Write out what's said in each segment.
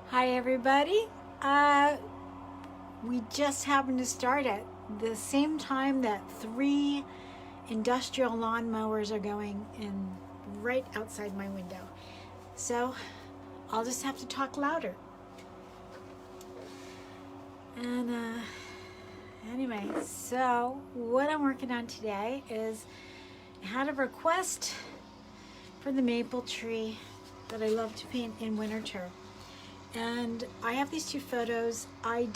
Hi everybody. We just happened to start at the same time that 3 industrial lawnmowers are going in right outside my window. So I'll just have to talk louder. And anyway, so what I'm working on today is I had a request for the maple tree that I love to paint in winter. And I have these 2 photos. I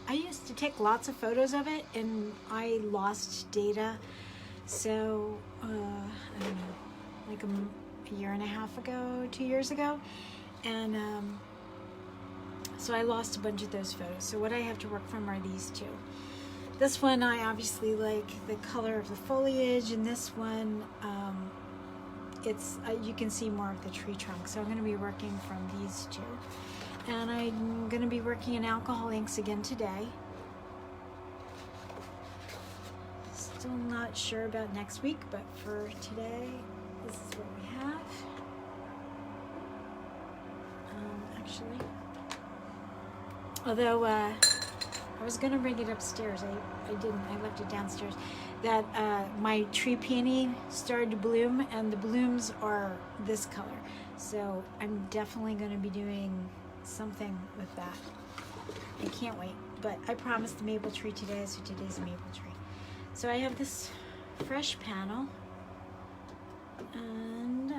used to take lots of photos of it and I lost data. So, I don't know, like a year and a half ago, 2 years ago. And so I lost a bunch of those photos. So what I have to work from are these 2. This one, I obviously like the color of the foliage, and this one, it's you can see more of the tree trunk. So I'm going to be working from these 2. And I'm going to be working in alcohol inks again today. Still not sure about next week, but for today, this is what we have. Actually, although I was going to bring it upstairs, I didn't. I left it downstairs. That my tree peony started to bloom, and the blooms are this color. So I'm definitely going to be doing something with that. I can't wait. But I promised the maple tree today, so today's a maple tree. So I have this fresh panel, and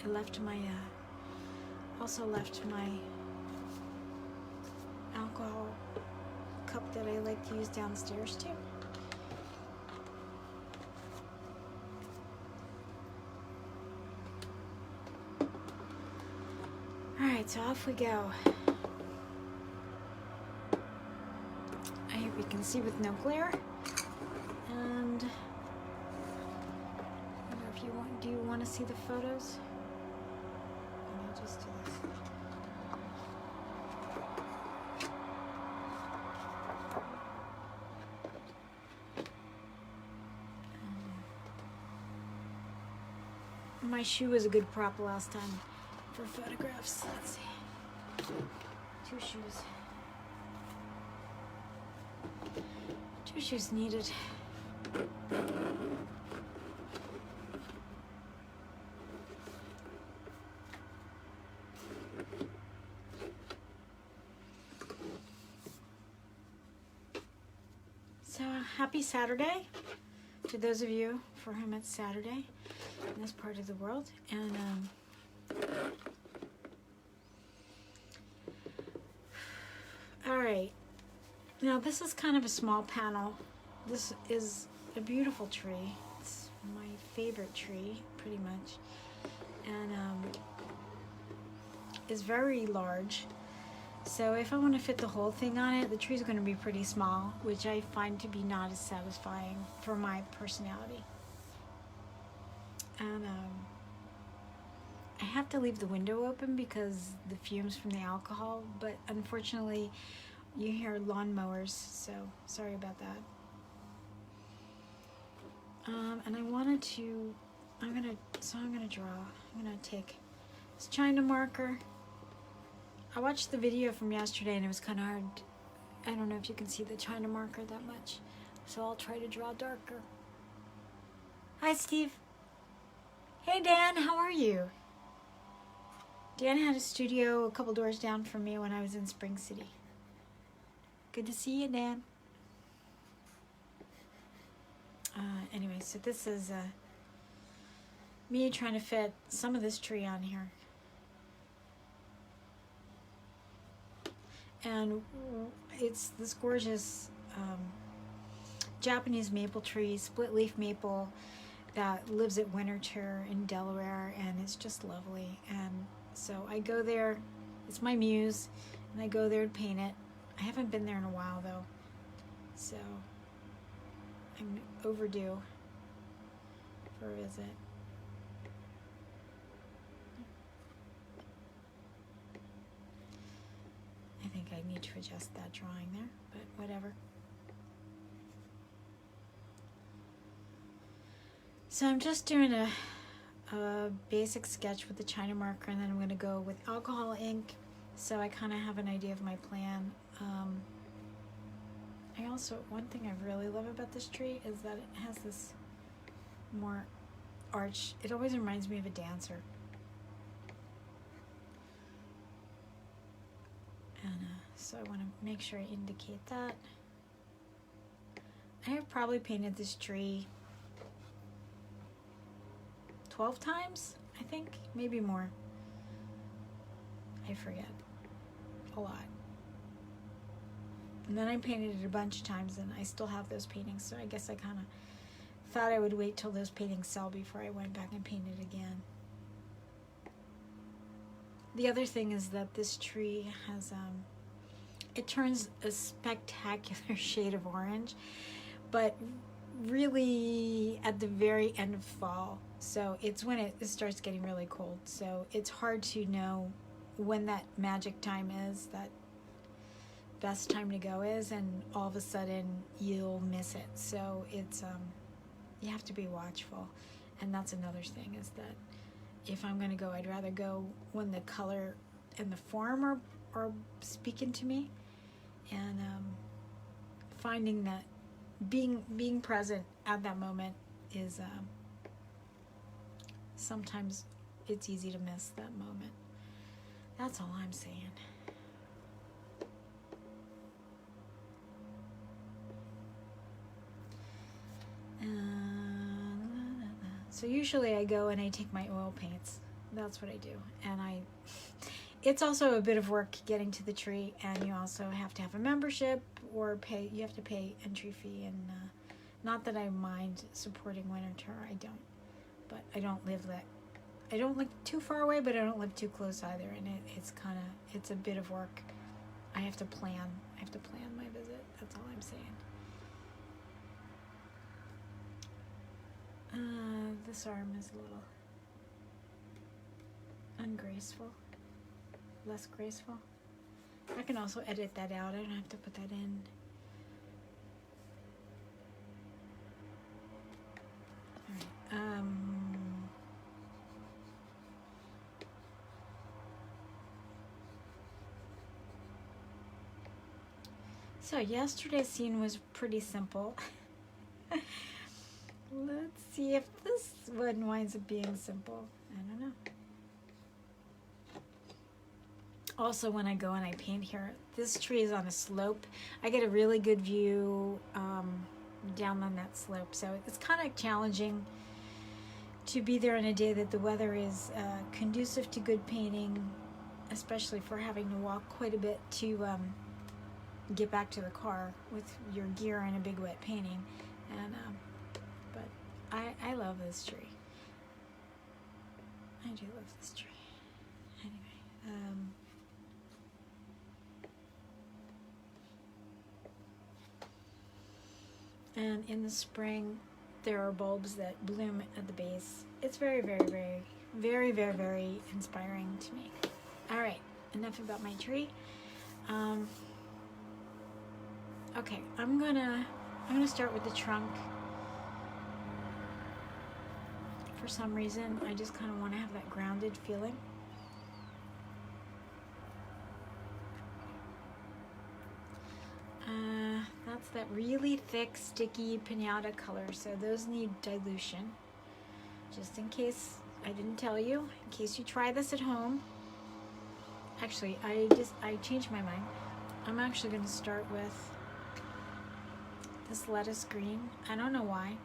I left my also left my alcohol cup that I like to use downstairs too. Alright, so off we go. I hope you can see with no glare. And I don't know if you want, do you want to see the photos? Let me just do this. My shoe was a good prop last time for photographs. Let's see. 2 shoes. 2 shoes needed. So happy Saturday to those of you for whom it's Saturday in this part of the world. And all right, now this is kind of a small panel. This is a beautiful tree. It's my favorite tree, pretty much, and is very large. So if I want to fit the whole thing on it, the tree's going to be pretty small, which I find to be not as satisfying for my personality. And I have to leave the window open because the fumes from the alcohol, but unfortunately you hear lawnmowers, so sorry about that. And I wanted to, I'm gonna draw. I'm gonna take this China marker. I watched the video from yesterday and it was kind of hard. I don't know if you can see the China marker that much, so I'll try to draw darker. Hi, Steve. Hey, Dan, how are you? Dan had a studio a couple doors down from me when I was in Spring City. Good to see you, Dan. Anyway, so this is me trying to fit some of this tree on here. And it's this gorgeous Japanese maple tree, split leaf maple, that lives at Winterthur in Delaware, and it's just lovely. And so I go there, it's my muse, and I go there to paint it. I haven't been there in a while though, so I'm overdue for a visit. I think I need to adjust that drawing there, but whatever. So I'm just doing a basic sketch with the China marker, and then I'm going to go with alcohol ink, so I kind of have an idea of my plan. I also, one thing I really love about this tree is that it has this more arch. It always reminds me of a dancer. And so I want to make sure I indicate that. I have probably painted this tree 12 times, I think, maybe more. I forget. A lot. And then I painted it a bunch of times, and I still have those paintings, so I guess I kind of thought I would wait till those paintings sell before I went back and painted again. The other thing is that this tree has, it turns a spectacular shade of orange, but really at the very end of fall. So it's when it starts getting really cold. So it's hard to know when that magic time is, that best time to go is, and all of a sudden you'll miss it. So it's you have to be watchful. And that's another thing, is that if I'm going to go, I'd rather go when the color and the form are speaking to me, and finding that being present at that moment is sometimes it's easy to miss that moment. That's all I'm saying. So usually I go and I take my oil paints. That's what I do. And it's also a bit of work getting to the tree, and you also have to have a membership or pay. You have to pay entry fee, and not that I mind supporting Winter, I don't. But I don't live too far away, but I don't live too close either, and it's a bit of work. I have to plan my visit. That's all I'm saying. This arm is a little ungraceful, less graceful. I can also edit that out. I don't have to put that in. All right. So yesterday's scene was pretty simple. Let's see if this one winds up being simple. I don't know. Also, when I go and I paint here, this tree is on a slope. I get a really good view down on that slope. So it's kind of challenging to be there on a day that the weather is conducive to good painting, especially for having to walk quite a bit to get back to the car with your gear and a big wet painting. And but I love this tree. I do love this tree. Anyway, and in the spring, there are bulbs that bloom at the base. It's very, very, very, very, very, very inspiring to me. All right, enough about my tree. Okay, I'm gonna start with the trunk. For some reason, I just kind of want to have that grounded feeling. That's that really thick, sticky pinata color, so those need dilution. Just in case I didn't tell you, in case you try this at home. Actually, I changed my mind. I'm actually going to start with this lettuce green. I don't know why.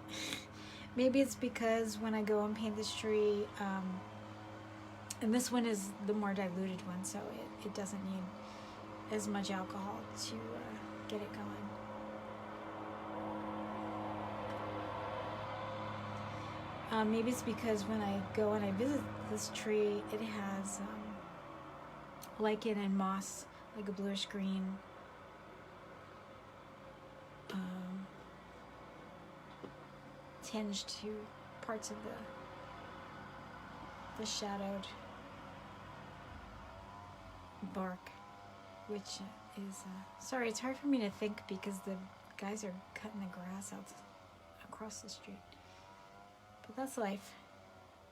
Maybe it's because when I go and paint this tree, and this one is the more diluted one, so it doesn't need as much alcohol to get it going. Maybe it's because when I go and I visit this tree, it has lichen and moss, like a bluish green. Tinged to parts of the shadowed bark, which is sorry, it's hard for me to think because the guys are cutting the grass out across the street. But that's life.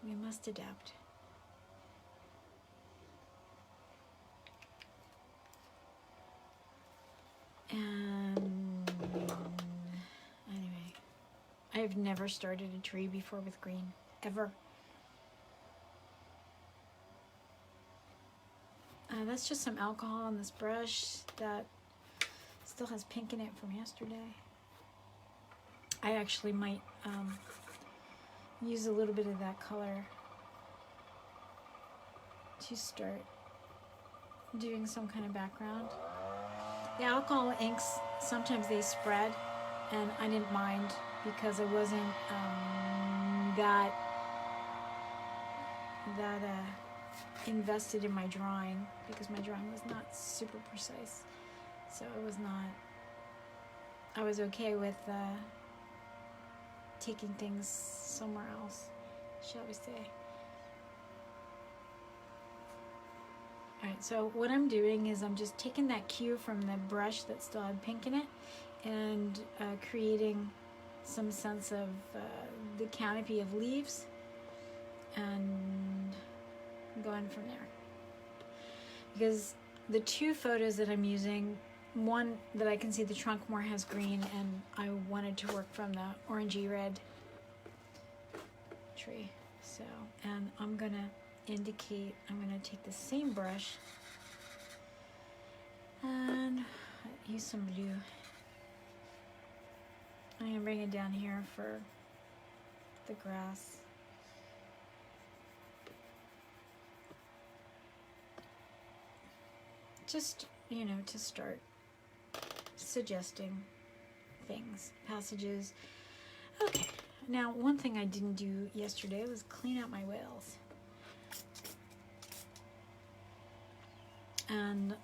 We must adapt. And anyway, I've never started a tree before with green, ever. That's just some alcohol on this brush that still has pink in it from yesterday. I actually might use a little bit of that color to start doing some kind of background. The alcohol inks, sometimes they spread, and I didn't mind because I wasn't that invested in my drawing, because my drawing was not super precise. So I was okay with taking things somewhere else, shall we say. Alright, so what I'm doing is I'm just taking that cue from the brush that still had pink in it and creating some sense of the canopy of leaves and going from there. Because the two photos that I'm using, one that I can see the trunk more has green, and I wanted to work from the orangey red tree. So, and I'm gonna take the same brush and use some blue. I'm gonna bring it down here for the grass. Just, to start suggesting things, passages. Okay, now one thing I didn't do yesterday was clean out my whales. And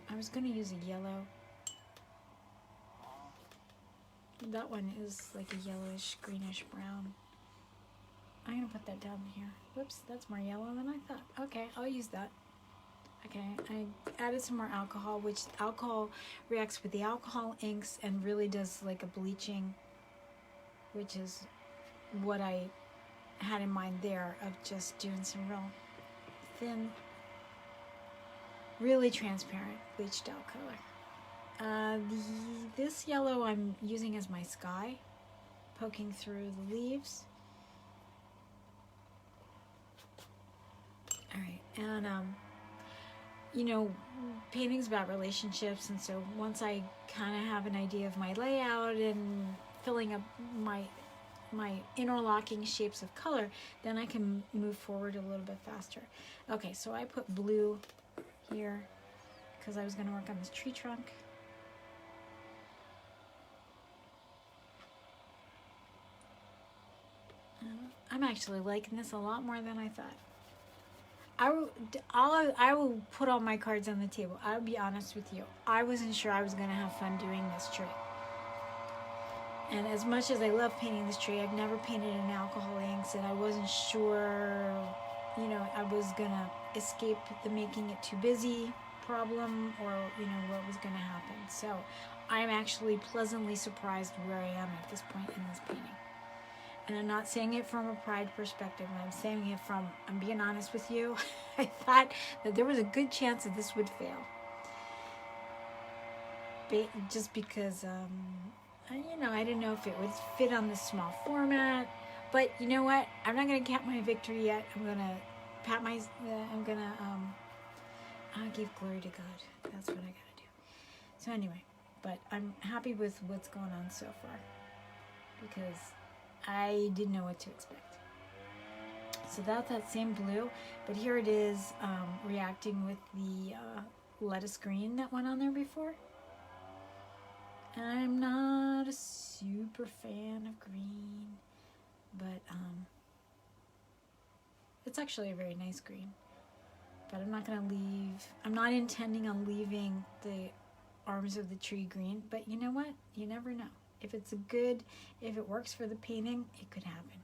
I was going to use a yellow. That one is like a yellowish, greenish brown. I'm going to put that down here. Whoops, that's more yellow than I thought. Okay, I'll use that. Okay, I added some more alcohol, which alcohol reacts with the alcohol inks and really does like a bleaching, which is what I had in mind there, of just doing some real thin, really transparent bleached out color. This yellow I'm using as my sky, poking through the leaves. All right, and painting's about relationships, and so once I kind of have an idea of my layout and filling up my interlocking shapes of color, then I can move forward a little bit faster. Okay, so I put blue here because I was going to work on this tree trunk. I'm actually liking this a lot more than I thought. I will put all my cards on the table. I'll be honest with you. I wasn't sure I was going to have fun doing this tree. And as much as I love painting this tree, I've never painted in alcohol inks, and I wasn't sure, I was going to escape the making it too busy problem, or, what was going to happen. So I'm actually pleasantly surprised where I am at this point in this painting. And I'm not saying it from a pride perspective. I'm saying it from, I'm being honest with you. I thought that there was a good chance that this would fail. Just because, I didn't know if it would fit on this small format. But you know what? I'm not going to count my victory yet. I'm going to I'll give glory to God. That's what I got to do. So anyway, but I'm happy with what's going on so far, because I didn't know what to expect. So that's that same blue, but here it is reacting with the lettuce green that went on there before. And I'm not a super fan of green, but it's actually a very nice green. But I'm not intending on leaving the arms of the tree green, but you know what? You never know. If it works for the painting, it could happen.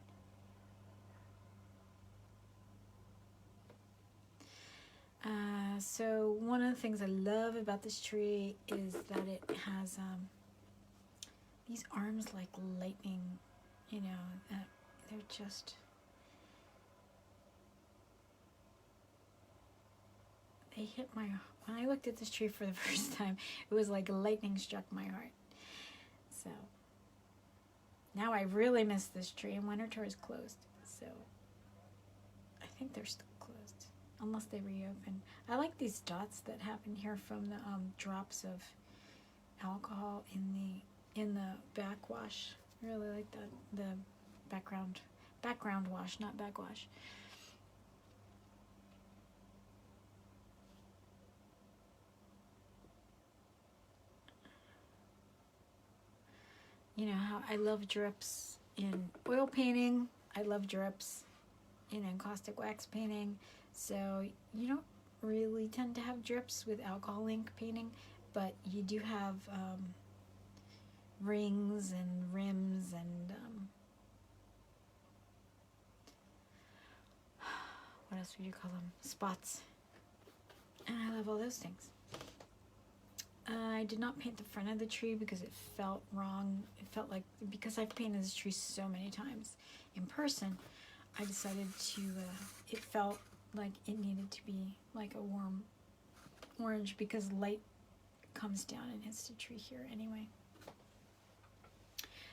So one of the things I love about this tree is that it has these arms like lightning, They're just... They hit my... When I looked at this tree for the first time, it was like lightning struck my heart. So, now I really miss this tree, and winter tour is closed. So, I think they're still closed, unless they reopen. I like these dots that happen here from the drops of alcohol in the backwash. I really like that, the background wash, not backwash. You know how I love drips in oil painting. I love drips in encaustic wax painting. So you don't really tend to have drips with alcohol ink painting, but you do have rings and rims and what else would you call them? Spots. And I love all those things. I did not paint the front of the tree because it felt wrong. It felt like, because I've painted this tree so many times in person, I decided to, it felt like it needed to be like a warm orange because light comes down and hits the tree here anyway.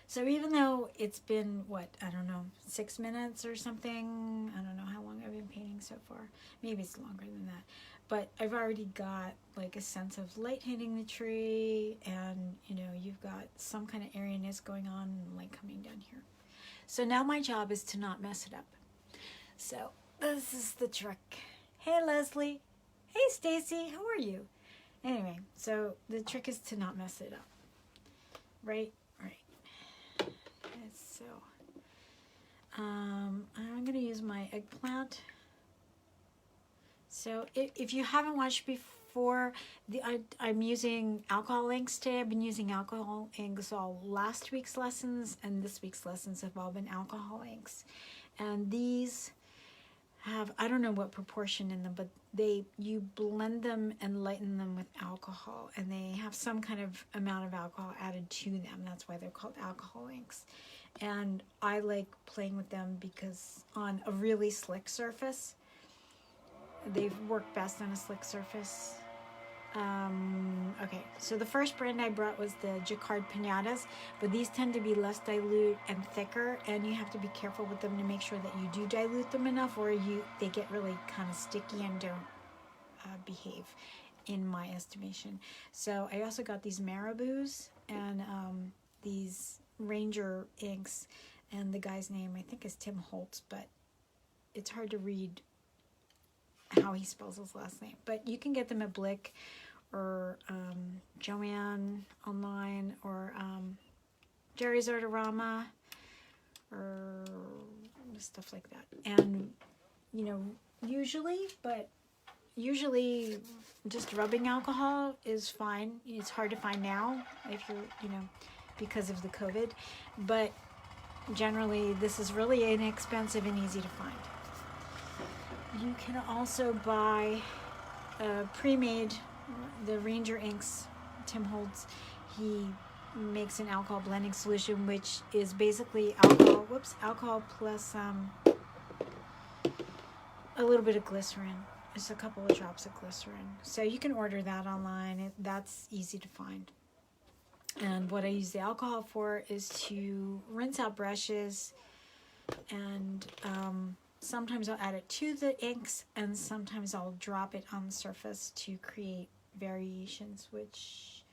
So even though it's been, what, I don't know, 6 minutes or something, I don't know how long I've been painting so far. Maybe it's longer than that. But I've already got like a sense of light hitting the tree, and you know, you've got some kind of airiness going on and light coming down here. So now my job is to not mess it up. So this is the trick. Hey Leslie. Hey Stacy, how are you? Anyway, so the trick is to not mess it up. Right? Right. So I'm gonna use my eggplant. So if you haven't watched before, I'm using alcohol inks today. I've been using alcohol inks all last week's lessons, and this week's lessons have all been alcohol inks. And these have, I don't know what proportion in them, but you blend them and lighten them with alcohol, and they have some kind of amount of alcohol added to them. That's why they're called alcohol inks. And I like playing with them because on a really slick surface, they work best on a slick surface. Okay, so the first brand I brought was the Jacquard Pinatas, but these tend to be less dilute and thicker, and you have to be careful with them to make sure that you do dilute them enough, or they get really kind of sticky and don't behave, in my estimation. So I also got these Marabous and these Ranger inks, and the guy's name I think is Tim Holtz, but it's hard to read how he spells his last name. But you can get them at Blick or Joanne online, or Jerry's Artorama, or stuff like that. And you know, usually just rubbing alcohol is fine. It's hard to find now if you're, you know, because of the COVID, but generally this is really inexpensive and easy to find. You can also buy pre-made, the Ranger inks, Tim Holtz. He makes an alcohol blending solution, which is basically alcohol plus a little bit of glycerin. Just a couple of drops of glycerin. So you can order that online. That's easy to find. And what I use the alcohol for is to rinse out brushes, and sometimes I'll add it to the inks, and sometimes I'll drop it on the surface to create variations, which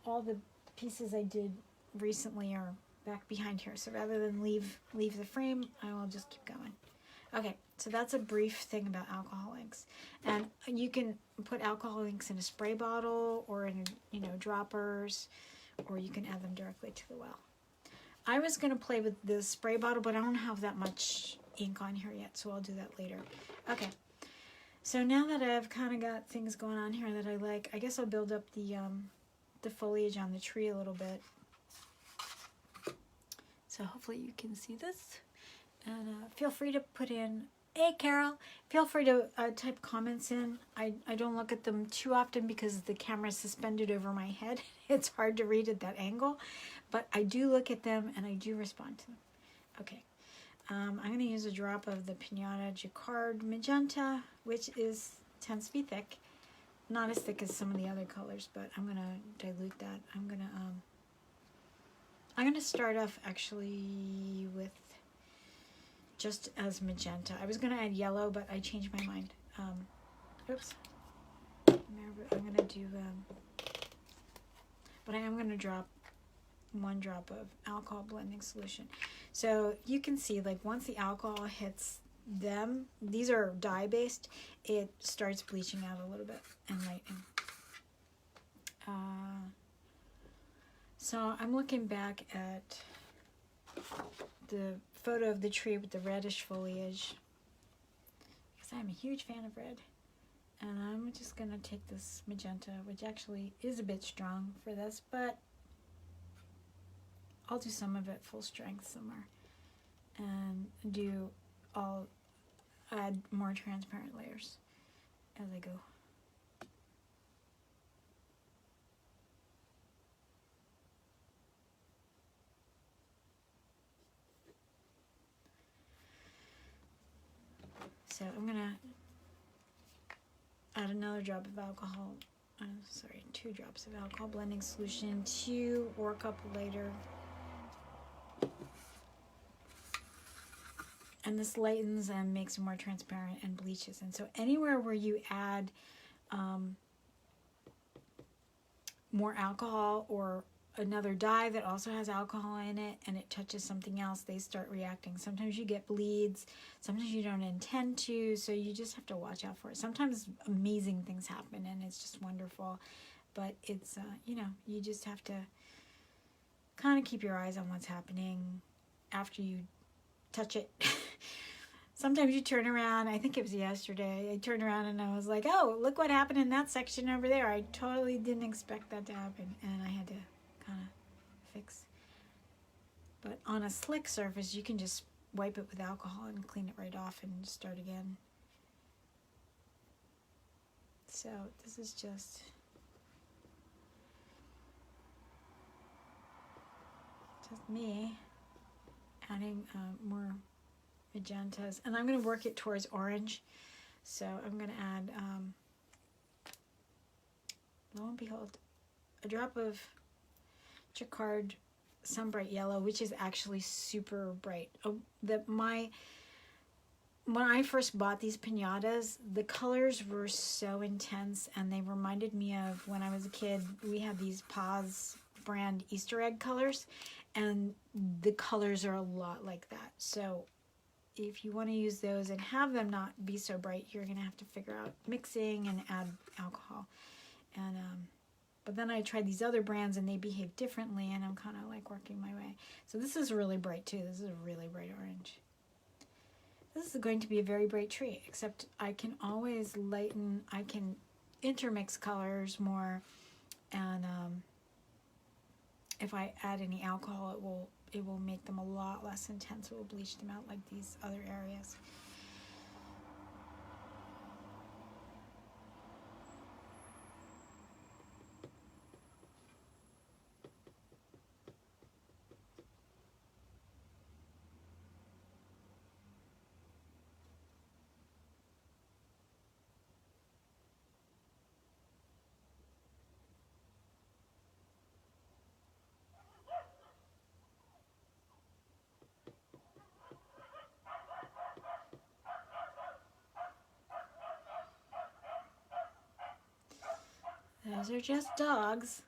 all the pieces I did recently are back behind here. So rather than leave the frame, I will just keep going. Okay, so that's a brief thing about alcohol inks. And you can put alcohol inks in a spray bottle or in, you know, droppers, or you can add them directly to the well. I was going to play with the spray bottle, but I don't have that much ink on here yet, so I'll do that later. Okay, so now that I've kind of got things going on here that I like, I guess I'll build up the foliage on the tree a little bit. So hopefully you can see this, and feel free to put in, hey Carol, feel free to type comments in. I don't look at them too often because the camera is suspended over my head. It's hard to read at that angle, but I do look at them and I do respond to them. Okay. I'm going to use a drop of the Pinata Jacquard Magenta, which tends to be thick. Not as thick as some of the other colors, but I'm going to dilute that. I'm going to start off actually with just as magenta. I was going to add yellow, but I changed my mind. Oops. I'm going to do, but I am going to drop 1 drop of alcohol blending solution. So you can see, like, once the alcohol hits them, these are dye based, it starts bleaching out a little bit and lightening. So I'm looking back at the photo of the tree with the reddish foliage, because I'm a huge fan of red. And I'm just going to take this magenta, which actually is a bit strong for this, but I'll do some of it full strength somewhere. And I'll add more transparent layers as I go. So I'm going to add another drop of alcohol, 2 drops of alcohol blending solution to work up later. And this lightens and makes it more transparent and bleaches. And so anywhere where you add more alcohol or another dye that also has alcohol in it and it touches something else, they start reacting. Sometimes you get bleeds, sometimes you don't intend to, so you just have to watch out for it. Sometimes amazing things happen and it's just wonderful, but it's, you just have to kind of keep your eyes on what's happening after you touch it. Sometimes you turn around, I think it was yesterday, I turned around and I was like, oh, look what happened in that section over there. I totally didn't expect that to happen, and I had to kind of fix. But on a slick surface, you can just wipe it with alcohol and clean it right off and start again. So this is just me adding more magentas, and I'm going to work it towards orange. So I'm going to add, lo and behold, a drop of Jacquard Sun Bright Yellow, which is actually super bright. When I first bought these pinatas, the colors were so intense, and they reminded me of when I was a kid. We had these Paz brand Easter egg colors, and the colors are a lot like that. So if you want to use those and have them not be so bright, you're going to have to figure out mixing and add alcohol. And but then I tried these other brands and they behave differently, and I'm kind of like working my way. So this is really bright too. This is a really bright orange. This is going to be a very bright tree, except I can always lighten, I can intermix colors more, and if I add any alcohol, it will make them a lot less intense. It will bleach them out like these other areas. Those are just dogs.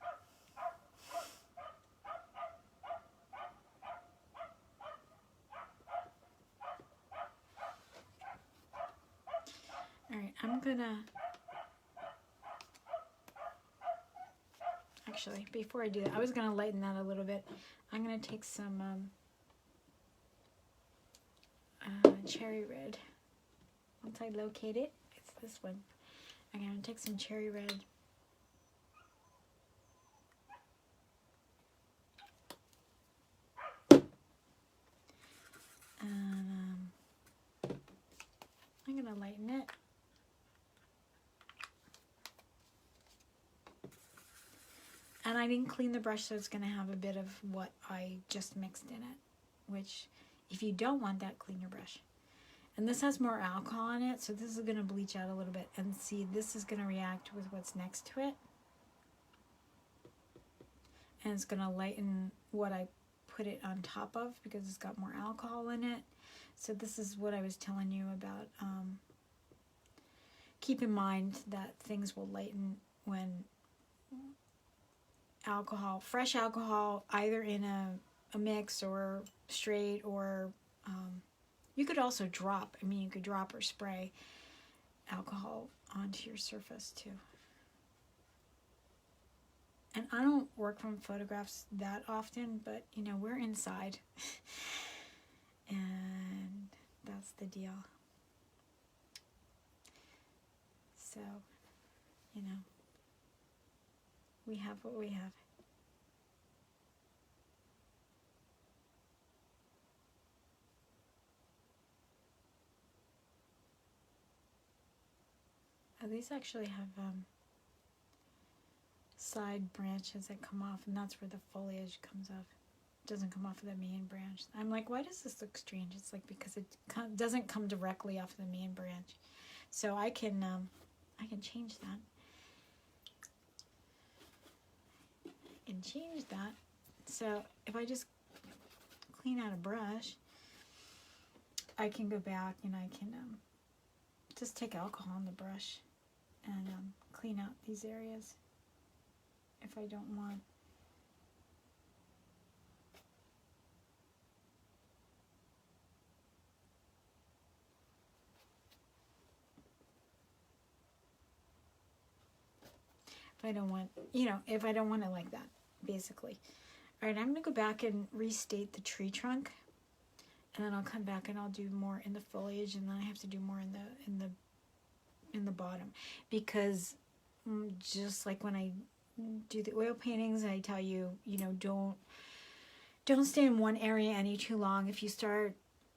All right, I'm gonna, actually, before I do that, I was gonna lighten that a little bit. I'm gonna take some cherry red. Once I locate it, it's this one. I'm gonna take some cherry red. And I'm gonna lighten it. And I didn't clean the brush, so it's gonna have a bit of what I just mixed in it, which If you don't want that, clean your brush. And this has more alcohol in it, so this is going to bleach out a little bit. And see, this is going to react with what's next to it. And it's going to lighten what I put it on top of because it's got more alcohol in it. So this is what I was telling you about. Keep in mind that things will lighten when alcohol, fresh alcohol, either in a mix or straight, or you could also drop. I mean, you could drop or spray alcohol onto your surface too. And I don't work from photographs that often, but you know, we're inside. And that's the deal. So, you know, we have what we have. Oh, these actually have side branches that come off, and that's where the foliage comes off. It doesn't come off of the main branch. I'm like, why does this look strange? It's like because it doesn't come directly off the main branch. So I can change that. I can change that. So if I just clean out a brush, I can go back and I can just take alcohol on the brush and clean out these areas if I don't want. If I don't want, you know, if I don't want it like that, basically. All right, I'm going to go back and restate the tree trunk, and then I'll come back and I'll do more in the foliage, and then I have to do more in the bottom, because just like when I do the oil paintings, I tell you, you know, don't stay in one area any too long. If you start,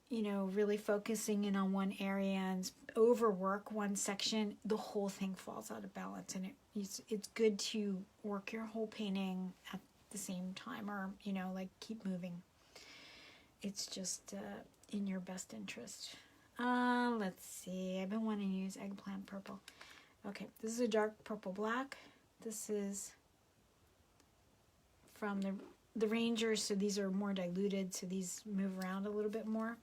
you know, really focusing in on one area and overwork one section, the whole thing falls out of balance, and it's good to work your whole painting at the same time, or, you know, like keep moving. It's just in your best interest. Let's see. I've been wanting to use eggplant purple. Okay, this is a dark purple black. This is from the Rangers, so these are more diluted, so these move around a little bit more.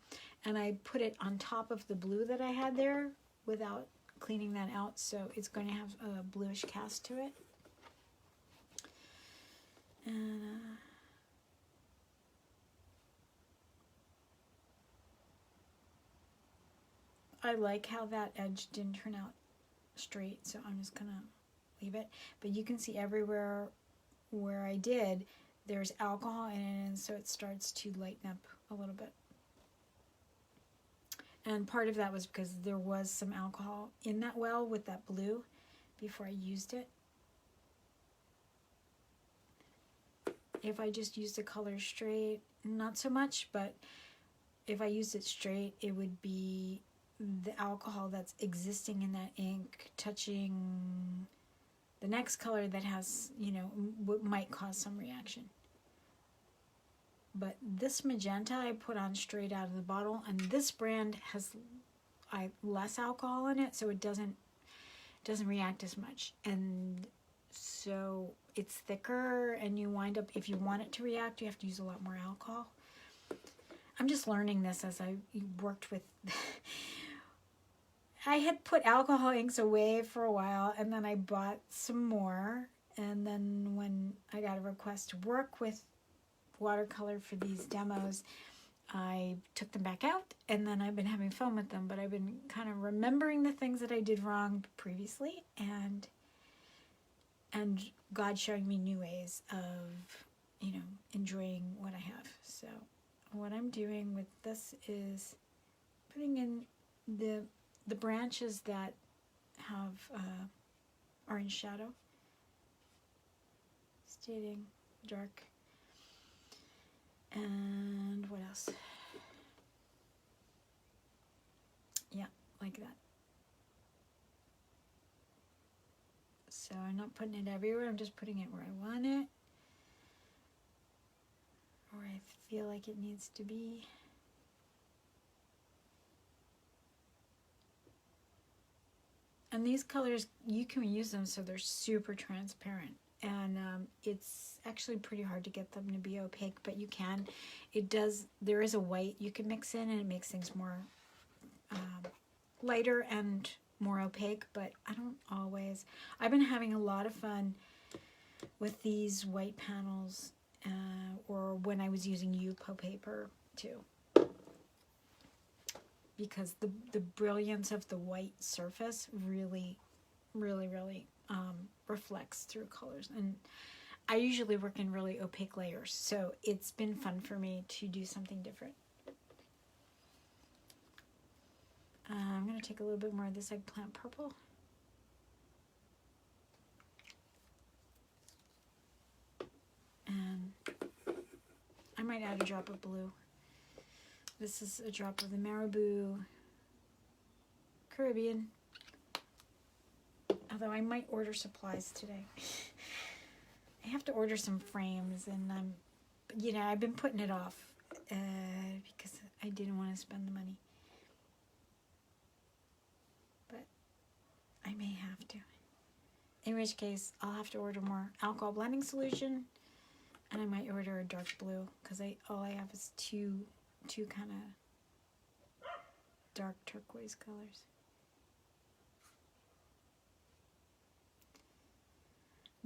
And I put it on top of the blue that I had there without cleaning that out, so it's going to have a bluish cast to it. And I like how that edge didn't turn out straight, so I'm just gonna leave it. But you can see everywhere where I did, there's alcohol in it, and so it starts to lighten up a little bit. And part of that was because there was some alcohol in that well with that blue before I used it. If I just used the color straight, not so much, but if I used it straight, it would be the alcohol that's existing in that ink touching the next color that has, you know, what might cause some reaction. But this magenta I put on straight out of the bottle, and this brand has less alcohol in it, so it doesn't react as much, and so it's thicker, and you wind up, if you want it to react, you have to use a lot more alcohol. I'm just learning this as I worked with I had put alcohol inks away for a while, and then I bought some more, and then when I got a request to work with watercolor for these demos, I took them back out, and then I've been having fun with them, but I've been kind of remembering the things that I did wrong previously, and God showing me new ways of, you know, enjoying what I have. So what I'm doing with this is putting in the branches that have are in shadow, stating dark, and what else? Yeah, like that. So I'm not putting it everywhere, I'm just putting it where I want it, where I feel like it needs to be. And these colors, you can use them so they're super transparent. And it's actually pretty hard to get them to be opaque, but you can. There is a white you can mix in, and it makes things more lighter and more opaque, but I don't always. I've been having a lot of fun with these white panels, or when I was using Yupo paper too, because the brilliance of the white surface really reflects through colors. And I usually work in really opaque layers, so it's been fun for me to do something different. I'm going to take a little bit more of this eggplant purple. And I might add a drop of blue. This is a drop of the Marabou Caribbean. Although I might order supplies today. I have to order some frames, and you know, I've been putting it off because I didn't want to spend the money. But I may have to. In which case, I'll have to order more alcohol blending solution, and I might order a dark blue because all I have is two kind of dark turquoise colors.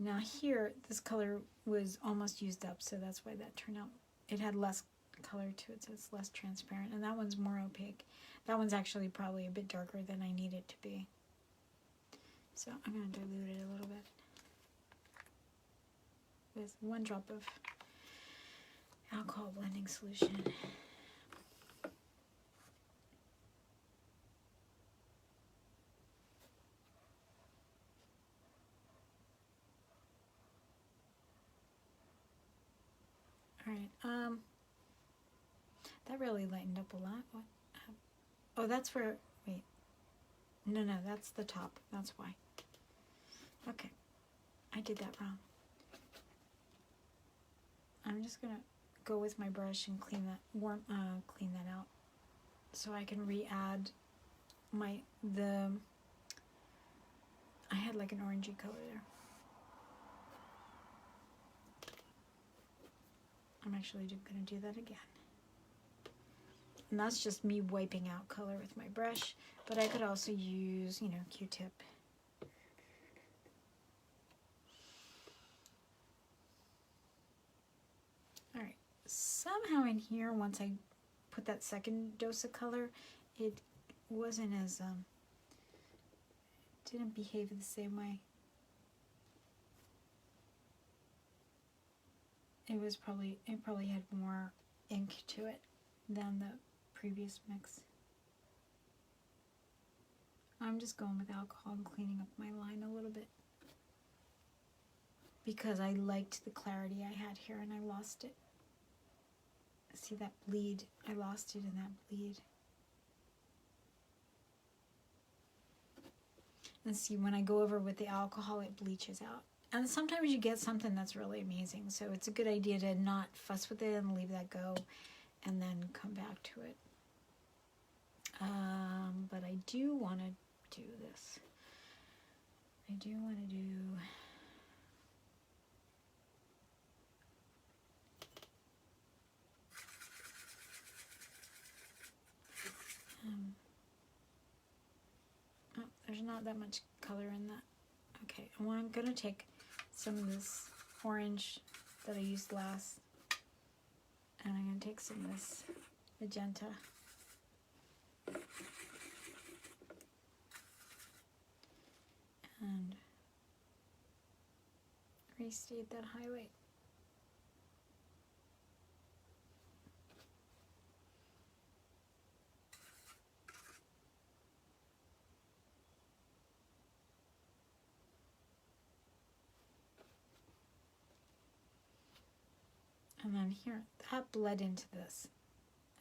Now here, this color was almost used up, so that's why that turned out. It had less color to it, so it's less transparent. And that one's more opaque. That one's actually probably a bit darker than I need it to be. So I'm going to dilute it a little bit with 1 drop of alcohol blending solution. Alright, that really lightened up a lot. What? Oh, that's where, wait. No, that's the top. That's why. Okay, I did that wrong. I'm just gonna go with my brush and clean that out, so I can re-add I had like an orangey color there. I'm actually going to do that again. And that's just me wiping out color with my brush, but I could also use, you know, Q-tip. All right, somehow in here, once I put that second dose of color, it wasn't as, didn't behave the same way. It probably had more ink to it than the previous mix. I'm just going with alcohol and cleaning up my line a little bit, because I liked the clarity I had here and I lost it. See that bleed? I lost it in that bleed. And see, when I go over with the alcohol, it bleaches out. And sometimes you get something that's really amazing. So it's a good idea to not fuss with it and leave that go and then come back to it. But I do want to do this. I do want to do... oh, there's not that much color in that. Okay, I'm going to take some of this orange that I used last, and I'm going to take some of this magenta. And restate that highlight. And then here, that bled into this.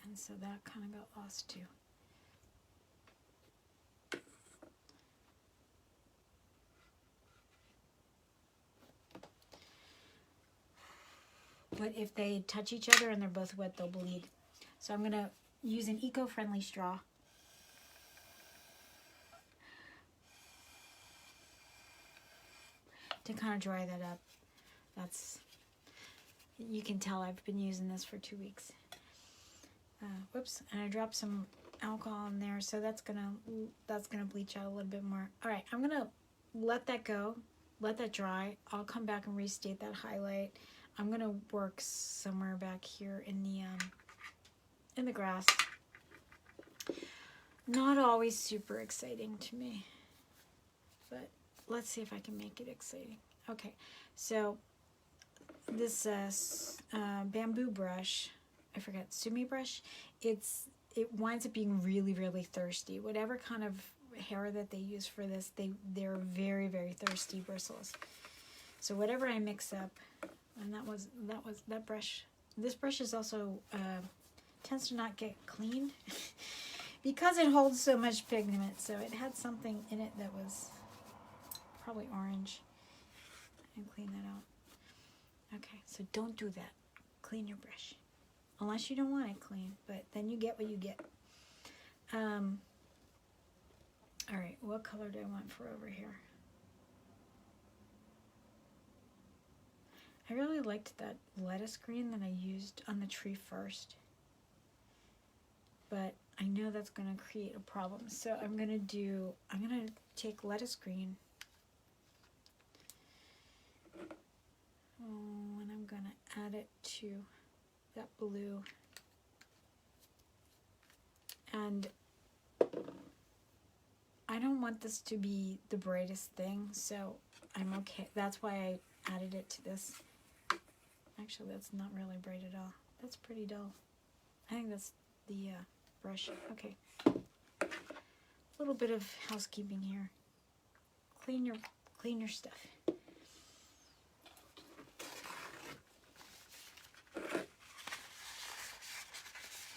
And so that kind of got lost too. But if they touch each other and they're both wet, they'll bleed. So I'm going to use an eco-friendly straw. to kind of dry that up. You can tell I've been using this for 2 weeks. Whoops, and I dropped some alcohol in there, so that's gonna bleach out a little bit more. All right, I'm gonna let that go, let that dry. I'll come back and restate that highlight. I'm gonna work somewhere back here in the grass. Not always super exciting to me, but let's see if I can make it exciting. Okay, so this bamboo brush, I forget, sumi brush, it winds up being really, really thirsty. Whatever kind of hair that they use for this, they're very, very thirsty bristles. So whatever I mix up, and that brush. This brush is also tends to not get cleaned because it holds so much pigment. So it had something in it that was probably orange. And clean that out. Okay, so don't do that. Clean your brush. Unless you don't want it clean, but then you get what you get. All right, what color do I want for over here? I really liked that lettuce green that I used on the tree first, but I know that's going to create a problem. So I'm going to take lettuce green, and I'm going to add it to that blue, and I don't want this to be the brightest thing, so I'm okay. That's why I added it to this. Actually, that's not really bright at all. That's pretty dull. I think that's the brush. Okay. A little bit of housekeeping here. Clean your stuff.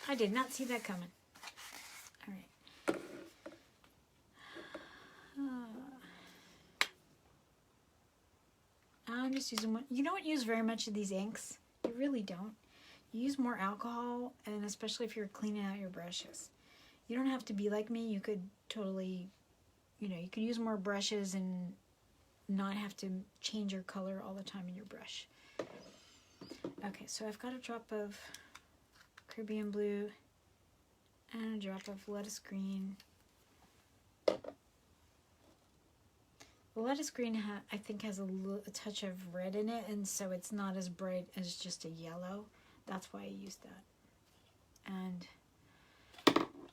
I did not see that coming. All right. I'm just using one. You don't use very much of these inks. You really don't. You use more alcohol, and especially if you're cleaning out your brushes. You don't have to be like me. You could totally, you could use more brushes and not have to change your color all the time in your brush. Okay, so I've got a drop of Caribbean blue and a drop of lettuce green. The lettuce green, I think, has a touch of red in it, and so it's not as bright as just a yellow. That's why I used that. And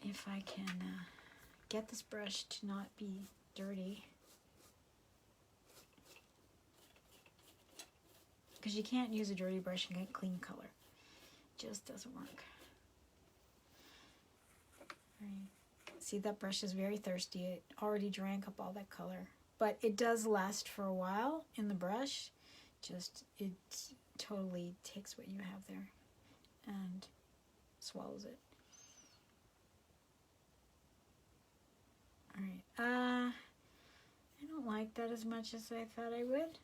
if I can get this brush to not be dirty, because you can't use a dirty brush and get clean color. It just doesn't work. Right. See, that brush is very thirsty. It already drank up all that color. But it does last for a while in the brush. It totally takes what you have there and swallows it. All right. I don't like that as much as I thought I would.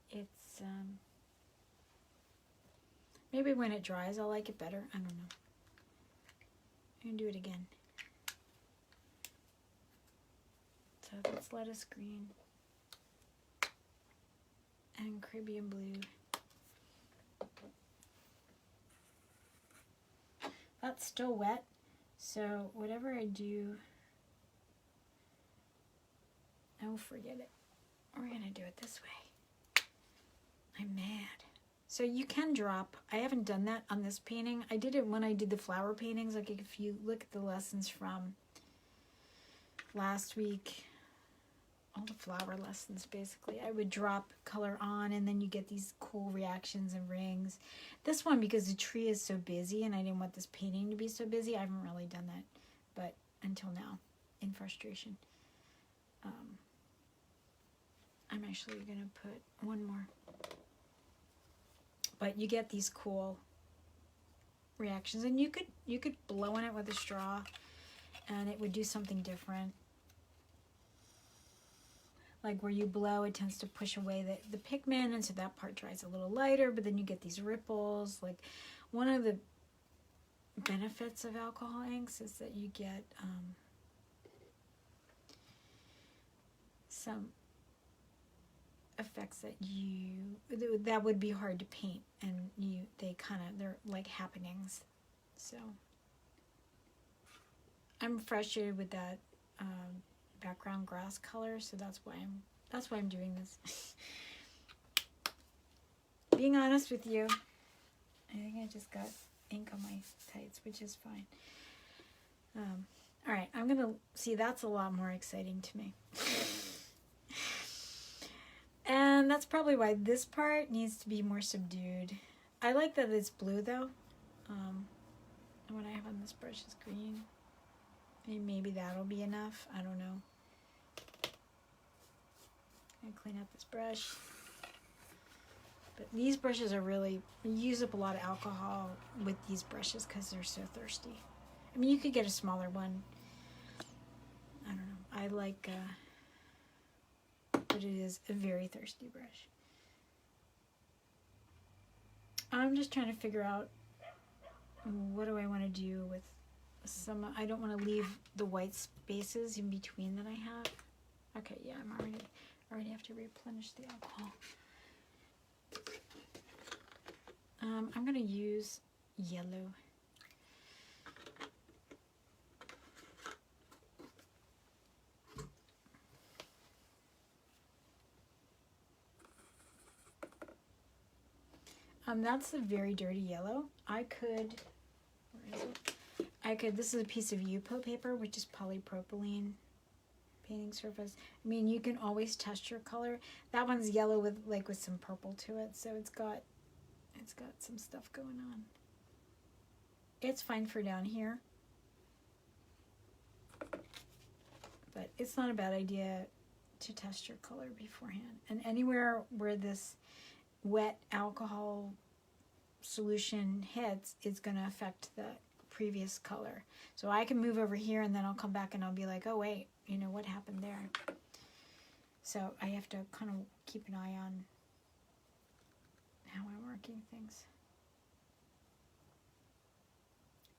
It's maybe when it dries I'll like it better. I don't know. I'm gonna do it again. So that's lettuce green and Caribbean blue. That's still wet, so whatever I do, oh, forget it. We're gonna do it this way. I'm mad. So you can drop. I haven't done that on this painting. I did it when I did the flower paintings. Like if you look at the lessons from last week, all the flower lessons basically, I would drop color on and then you get these cool reactions and rings. This one, because the tree is so busy and I didn't want this painting to be so busy, I haven't really done that, but until now, in frustration. I'm actually gonna put one more, but you get these cool reactions, and you could blow on it with a straw and it would do something different. Like where you blow, it tends to push away the pigment, and so that part dries a little lighter, but then you get these ripples. Like one of the benefits of alcohol inks is that you get some effects that would be hard to paint, and they're like happenings. So I'm frustrated with that background grass color, so that's why I'm doing this. Being honest with you, I think I just got ink on my tights, which is fine. All right, I'm gonna see. That's a lot more exciting to me. And that's probably why this part needs to be more subdued. I like that it's blue though. And what I have on this brush is green. Maybe that'll be enough. I don't know. I'm gonna clean up this brush. But these brushes are really, you use up a lot of alcohol with these brushes because they're so thirsty. I mean, you could get a smaller one. I don't know. I like, but it is a very thirsty brush. I'm just trying to figure out what do I want to do with some. I don't want to leave the white spaces in between that I have. Okay, yeah, I already have to replenish the alcohol. I'm going to use yellow. That's a very dirty yellow. I could, where is it? This is a piece of UPO paper, which is polypropylene painting surface. I mean, you can always test your color. That one's yellow with some purple to it, so it's got some stuff going on. It's fine for down here, but it's not a bad idea to test your color beforehand. And anywhere where this wet alcohol solution hits, it's going to affect the previous color. So I can move over here and then I'll come back and I'll be like, oh wait, what happened there? So I have to kind of keep an eye on how I'm working things.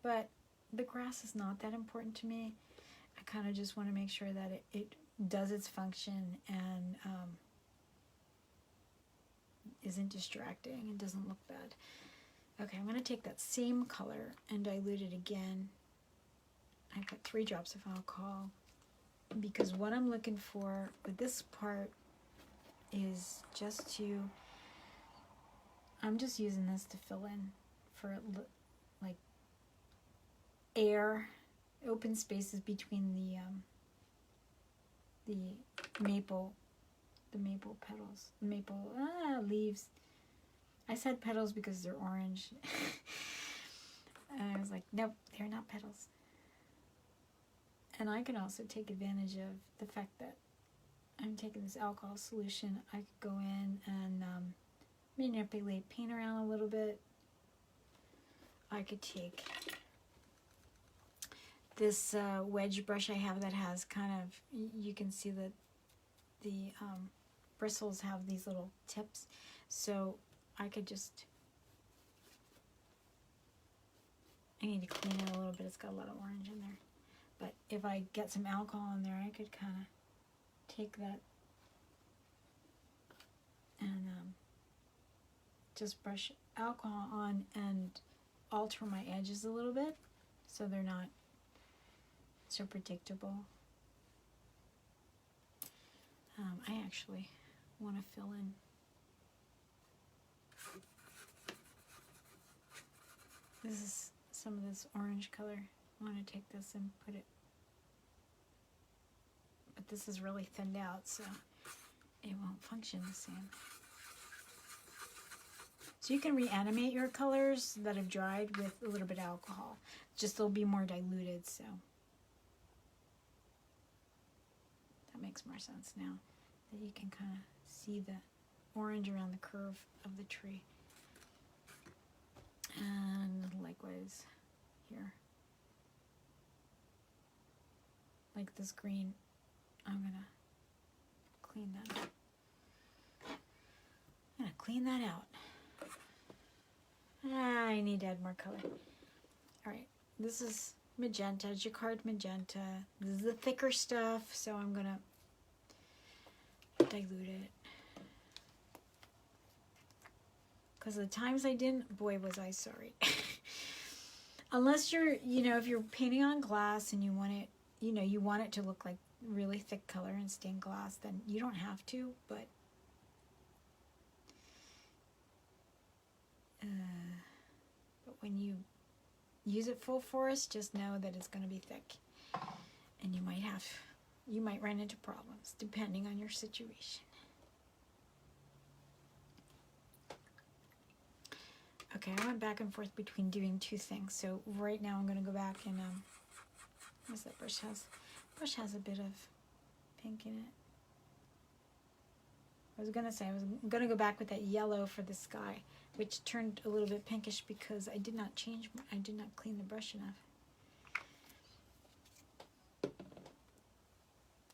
But the grass is not that important to me. I kind of just want to make sure that it does its function and isn't distracting and doesn't look bad. Okay, I'm going to take that same color and dilute it again. I put 3 drops of alcohol because what I'm looking for with this part is just to, I'm just using this to fill in for like air, open spaces between the maple petals, leaves. I said petals because they're orange. And I was like, nope, they're not petals. And I can also take advantage of the fact that I'm taking this alcohol solution. I could go in and manipulate paint around a little bit. I could take this wedge brush I have that has kind of, you can see that the bristles have these little tips. So I could just, I need to clean it a little bit. It's got a lot of orange in there. But if I get some alcohol in there, I could kind of take that and just brush alcohol on and alter my edges a little bit so they're not so predictable. I actually want to fill in this is some of this orange color. I want to take this and put it, but this is really thinned out, so it won't function the same. So you can reanimate your colors that have dried with a little bit of alcohol. Just they'll be more diluted, so that makes more sense now that you can kind of see the orange around the curve of the tree. And likewise here. Like this green, I'm gonna clean that up. I'm gonna clean that out. I need to add more color. Alright, this is magenta, Jacquard magenta. This is the thicker stuff, so I'm gonna dilute it. because the times I didn't, boy, was I sorry. Unless you're, if you're painting on glass and you want it, you want it to look like really thick color in stained glass, then you don't have to, but when you use it full force, just know that it's going to be thick, and you might run into problems depending on your situation. Okay, I went back and forth between doing two things. So right now I'm going to go back and, what's that brush has? Brush has a bit of pink in it. I was going to say I was going to go back with that yellow for the sky, which turned a little bit pinkish because I did not clean the brush enough.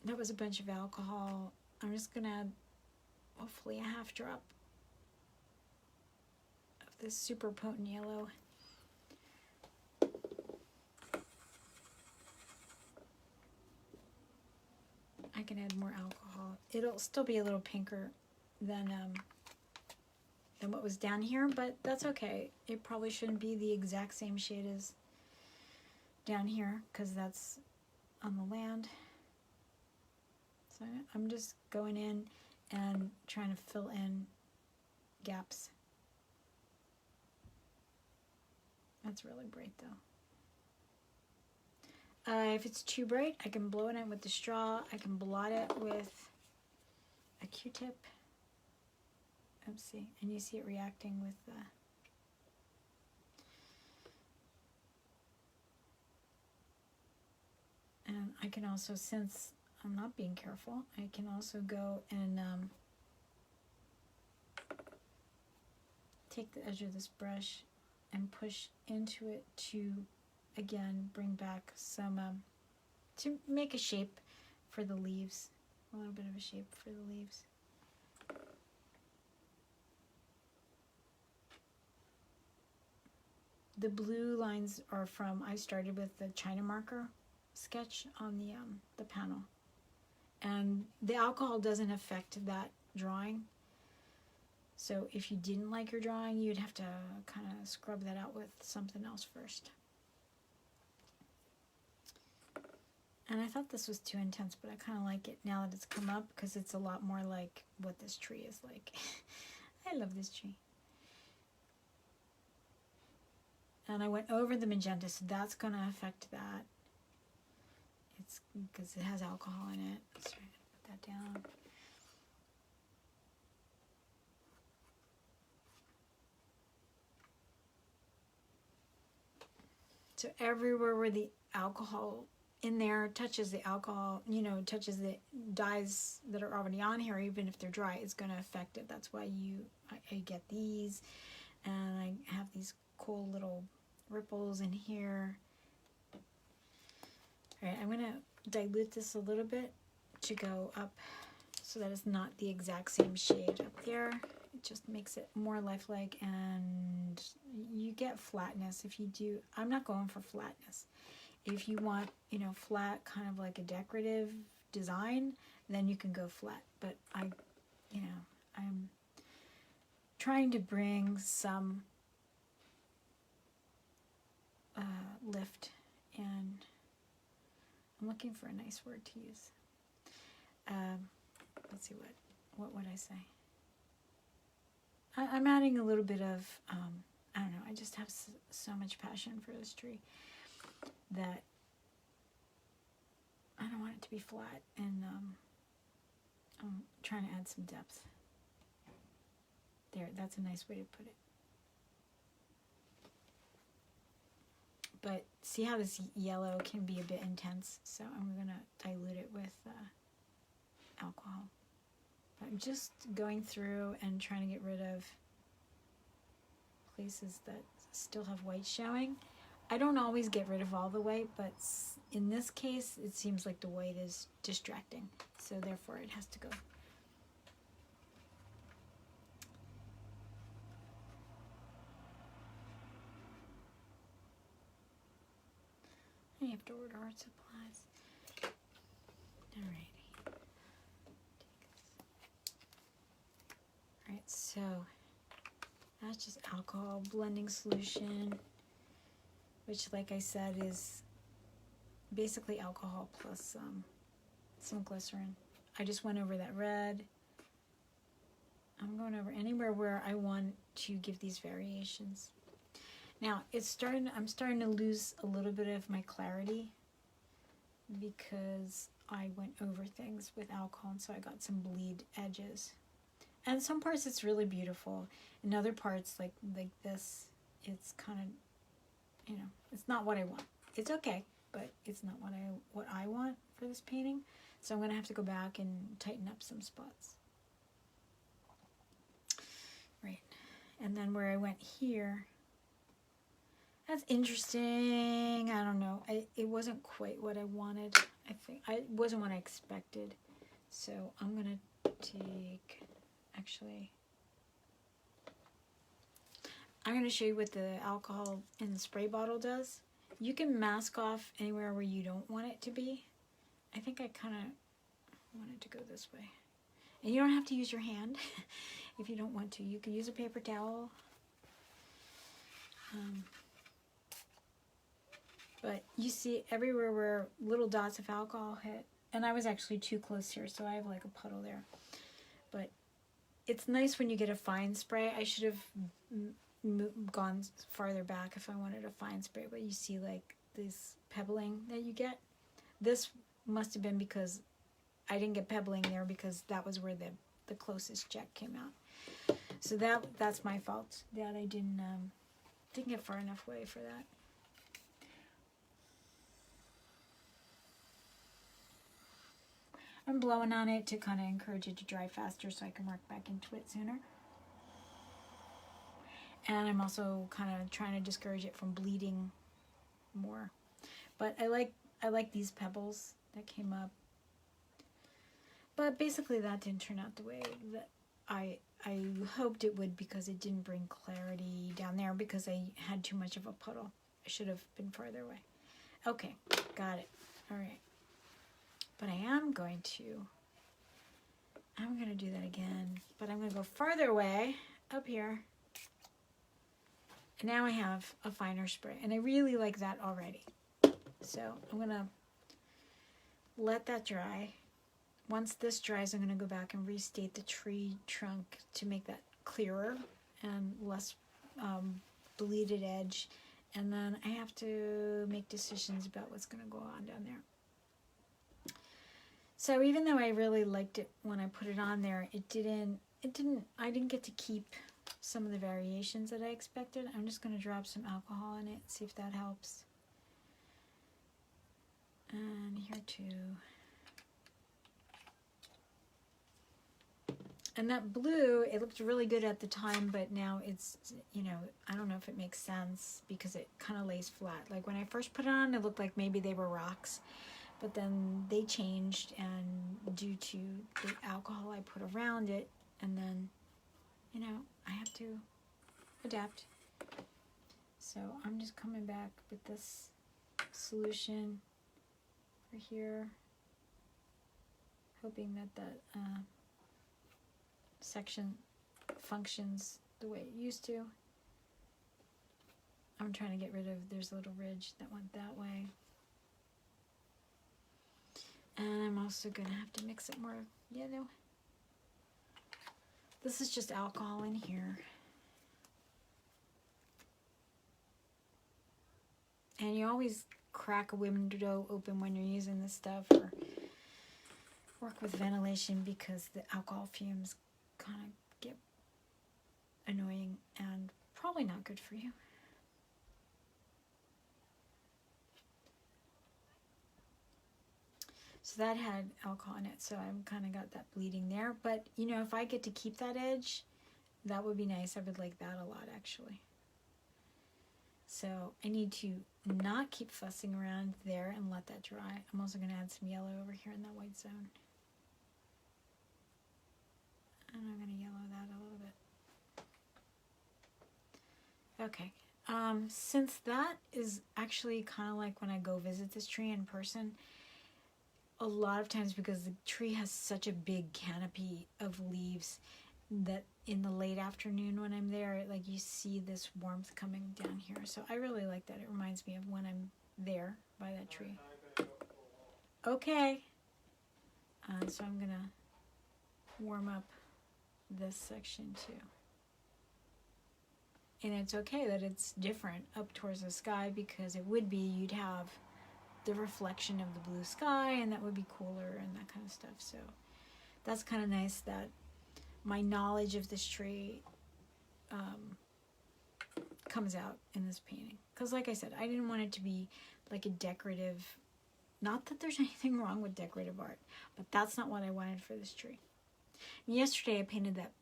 That was a bunch of alcohol. I'm just going to add hopefully a half drop of this super potent yellow. I can add more alcohol. It'll still be a little pinker than what was down here, but that's okay. It probably shouldn't be the exact same shade as down here because that's on the land. So I'm just going in and trying to fill in gaps. That's really bright though. If it's too bright, I can blow it in with the straw. I can blot it with a Q-tip. Oopsie. And you see it reacting with the... And I can also, since I'm not being careful, I can also go and take the edge of this brush and push into it to, again, bring back some, to make a shape for the leaves. A little bit of a shape for the leaves. The blue lines are from, I started with the China marker sketch on the panel. And the alcohol doesn't affect that drawing. So if you didn't like your drawing, you'd have to kind of scrub that out with something else first. And I thought this was too intense, but I kind of like it now that it's come up because it's a lot more like what this tree is like. I love this tree. And I went over the magenta, so that's going to affect that. It's because it has alcohol in it. So I'm going to put that down. So everywhere where the alcohol in there touches the alcohol, touches the dyes that are already on here, even if they're dry, it's going to affect it. That's why I get these, and I have these cool little ripples in here. All right, I'm going to dilute this a little bit to go up so that it's not the exact same shade up there. It just makes it more lifelike, and you get flatness if you do. I'm not going for flatness. If you want, flat, kind of like a decorative design, then you can go flat. But I'm trying to bring some lift, and I'm looking for a nice word to use. Let's see, what would I say? I'm adding a little bit of, I don't know, I just have so much passion for this tree that I don't want it to be flat, and I'm trying to add some depth. There, that's a nice way to put it. But see how this yellow can be a bit intense, so I'm going to dilute it with alcohol. I'm just going through and trying to get rid of places that still have white showing. I don't always get rid of all the white, but in this case, it seems like the white is distracting, so therefore it has to go. I have to order art supplies. Alrighty. Alright, so That's just alcohol blending solution, which, like I said, is basically alcohol plus some glycerin. I just went over that red. I'm going over anywhere where I want to give these variations. Now I'm starting to lose a little bit of my clarity because I went over things with alcohol, and so I got some bleed edges. And some parts it's really beautiful. In other parts, like this, it's kind of, it's not what I want. It's okay, but it's not what I want for this painting. So I'm going to have to go back and tighten up some spots. Right. And then where I went here, that's interesting. I don't know. It wasn't quite what I wanted. I think it wasn't what I expected. So I'm going to take, actually, I'm going to show you what the alcohol in the spray bottle does. You can mask off anywhere where you don't want it to be. I think I kind of want it to go this way. And you don't have to use your hand if you don't want to. You can use a paper towel. But you see everywhere where little dots of alcohol hit. And I was actually too close here, so I have like a puddle there. But it's nice when you get a fine spray. I should have gone farther back if I wanted a fine spray. But you see like this pebbling that you get. This must have been because I didn't get pebbling there because that was where the closest jet came out. So that's my fault that I didn't get far enough away for that. I'm blowing on it to kind of encourage it to dry faster so I can work back into it sooner. And I'm also kind of trying to discourage it from bleeding more. But I like these pebbles that came up. But basically that didn't turn out the way that I hoped it would, because it didn't bring clarity down there because I had too much of a puddle. I should have been farther away. Okay, got it. All right. But I'm going to do that again, but I'm going to go farther away up here. And now I have a finer spray, and I really like that already. So I'm going to let that dry. Once this dries, I'm going to go back and restate the tree trunk to make that clearer and less bleeded edge. And then I have to make decisions about what's going to go on down there. So even though I really liked it when I put it on there, I didn't get to keep some of the variations that I expected. I'm just going to drop some alcohol in it, see if that helps. And here too. And that blue, it looked really good at the time, but now it's, I don't know if it makes sense because it kind of lays flat. Like when I first put it on, it looked like maybe they were rocks. But then they changed, and due to the alcohol I put around it, and then, I have to adapt. So I'm just coming back with this solution for here, hoping that section functions the way it used to. I'm trying to get rid of, there's a little ridge that went that way. And I'm also going to have to mix it more yellow. This is just alcohol in here. And you always crack a window open when you're using this stuff, or work with ventilation, because the alcohol fumes kind of get annoying and probably not good for you. So that had alcohol in it, so I've kind of got that bleeding there. But, if I get to keep that edge, that would be nice. I would like that a lot, actually. So I need to not keep fussing around there and let that dry. I'm also going to add some yellow over here in that white zone. And I'm going to yellow that a little bit. Okay. Since that is actually kind of like when I go visit this tree in person, a lot of times, because the tree has such a big canopy of leaves, that in the late afternoon when I'm there, like you see this warmth coming down here. So I really like that. It reminds me of when I'm there by that tree. Okay. So I'm going to warm up this section too. And it's okay that it's different up towards the sky, because it would be, you'd have the reflection of the blue sky, and that would be cooler and that kind of stuff. So that's kind of nice that my knowledge of this tree comes out in this painting. Because like I said, I didn't want it to be like a decorative, not that there's anything wrong with decorative art, but that's not what I wanted for this tree. And yesterday I painted that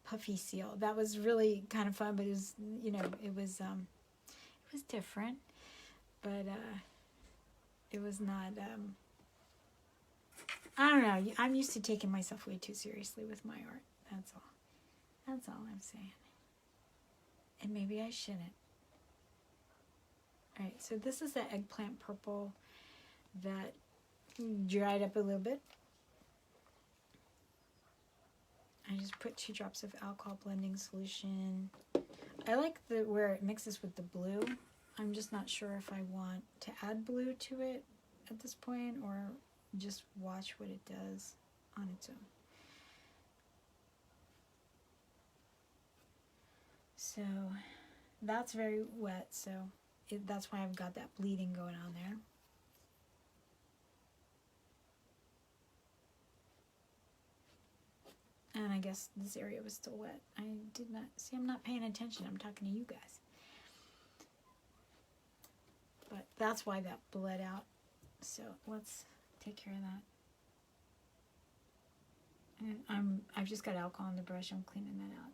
puffy seal. That was really kind of fun, but it was, you know, it was different, but it was not, I don't know, I'm used to taking myself way too seriously with my art. That's all I'm saying. And maybe I shouldn't. Alright, so this is the eggplant purple that dried up a little bit. I just put 2 drops of alcohol blending solution. I like where it mixes with the blue. I'm just not sure if I want to add blue to it at this point, or just watch what it does on its own. So that's very wet, so that's why I've got that bleeding going on there. And I guess this area was still wet. I did not see, I'm not paying attention. I'm talking to you guys. But that's why that bled out. So let's take care of that. And I've just got alcohol on the brush. I'm cleaning that out.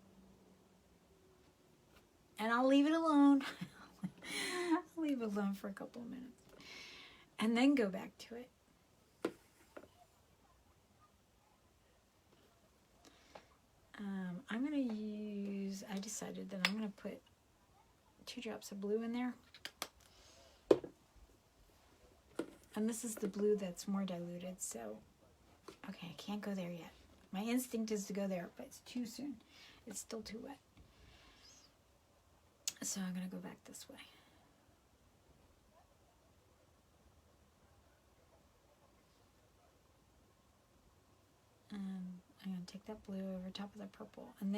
And I'll leave it alone. I'll leave it alone for a couple of minutes. And then go back to it. I'm going to use, I decided that I'm going to put 2 drops of blue in there. And this is the blue that's more diluted, so, okay, I can't go there yet. My instinct is to go there, but it's too soon. It's still too wet. So I'm going to go back this way. I'm going to take that blue over top of the purple, and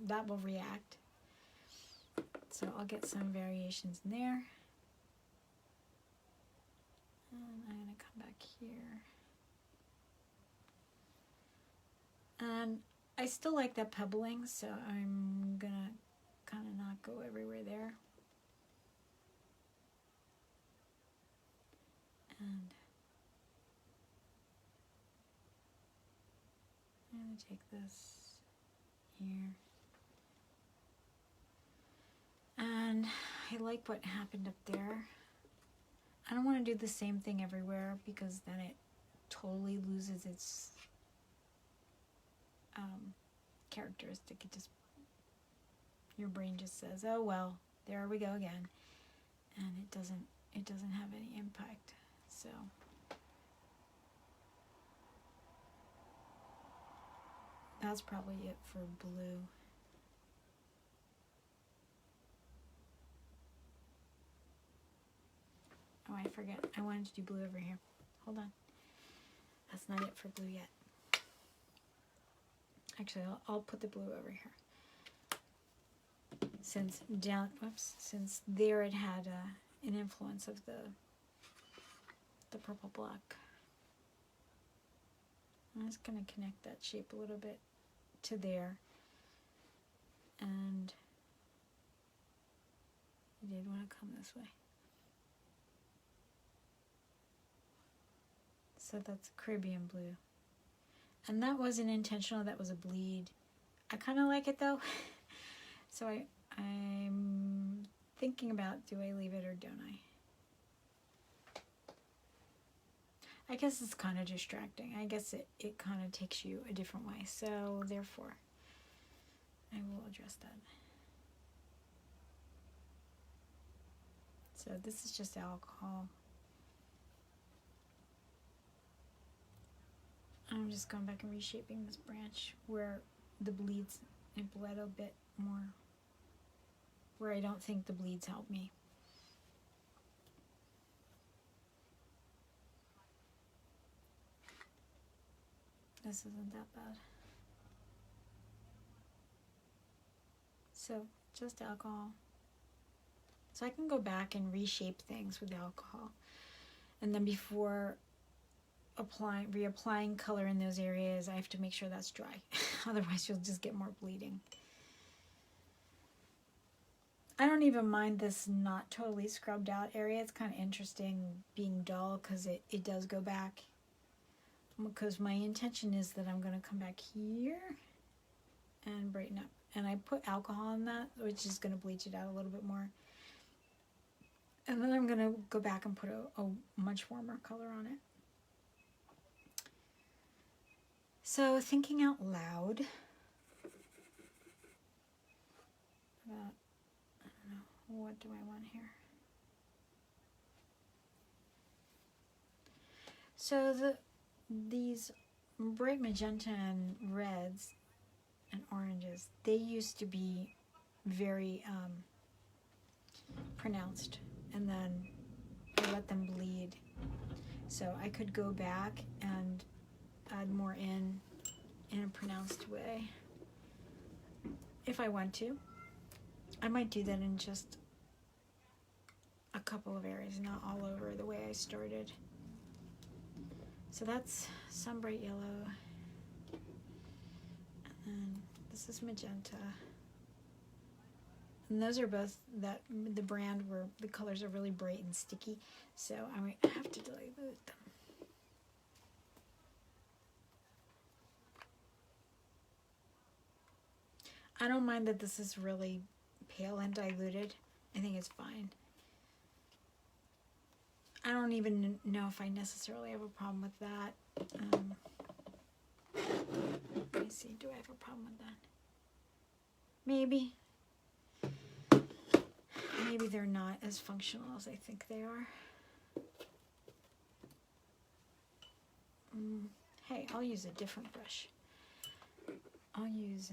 that will react. So I'll get some variations in there. And I'm going to come back here. And I still like that pebbling, so I'm going to kind of not go everywhere there. And I'm going to take this here. And I like what happened up there. I don't want to do the same thing everywhere, because then it totally loses its characteristic. Your brain just says, oh well, there we go again. And it doesn't have any impact. So that's probably it for blue. Oh, I forget. I wanted to do blue over here. Hold on. That's not it for blue yet. Actually, I'll put the blue over here. Since there it had an influence of the purple block. I'm just going to connect that shape a little bit to there. And I did want to come this way. So that's Caribbean blue. And that wasn't intentional, that was a bleed. I kind of like it though. So I'm thinking about, do I leave it or don't I? I guess it's kind of distracting. I guess it kind of takes you a different way. So therefore, I will address that. So this is just alcohol. I'm just going back and reshaping this branch where the bleeds it bled a bit more where I don't think the bleeds help me. This isn't that bad. So just alcohol. So I can go back and reshape things with alcohol. And then before reapplying color in those areas, I have to make sure that's dry. Otherwise you'll just get more bleeding. I don't even mind this not totally scrubbed out area. It's kind of interesting being dull because it does go back. Because my intention is that I'm going to come back here and brighten up. And I put alcohol in that, which is going to bleach it out a little bit more. And then I'm going to go back and put a much warmer color on it. So thinking out loud about, I don't know, what do I want here? So these bright magenta and reds and oranges, they used to be very pronounced, and then I let them bleed. So I could go back and add more in a pronounced way if I want to. I might do that in just a couple of areas, not all over the way I started. So that's some bright yellow, and then this is magenta, and those are both the brand where the colors are really bright and sticky, so I might have to dilute them. I don't mind that this is really pale and diluted. I think it's fine. I don't even know if I necessarily have a problem with that. Let me see, do I have a problem with that? Maybe. Maybe they're not as functional as I think they are. Hey, I'll use a different brush. I'll use,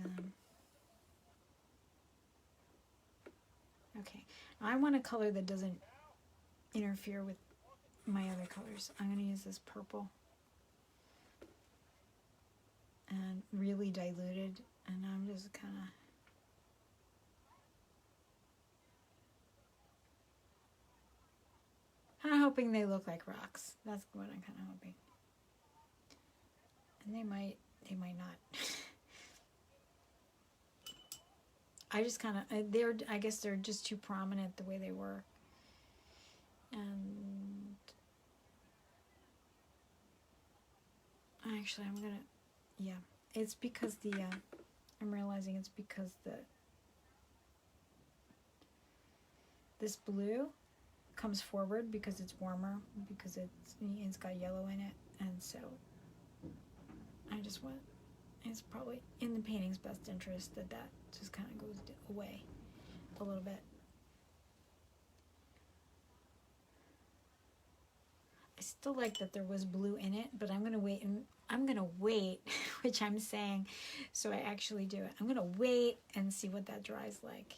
okay, I want a color that doesn't interfere with my other colors. I'm going to use this purple and really diluted, and I'm just kind of hoping they look like rocks. That's what I'm kind of hoping. And they might not. I just kind of, I guess they're just too prominent the way they were. And actually I'm gonna, yeah, it's because I'm realizing it's because this blue comes forward because it's warmer, because it's got yellow in it, and so I just want, it's probably in the painting's best interest that just kind of goes away a little bit. I still like that there was blue in it, but I'm going to wait, which I'm saying, so I actually do it. I'm going to wait and see what that dries like.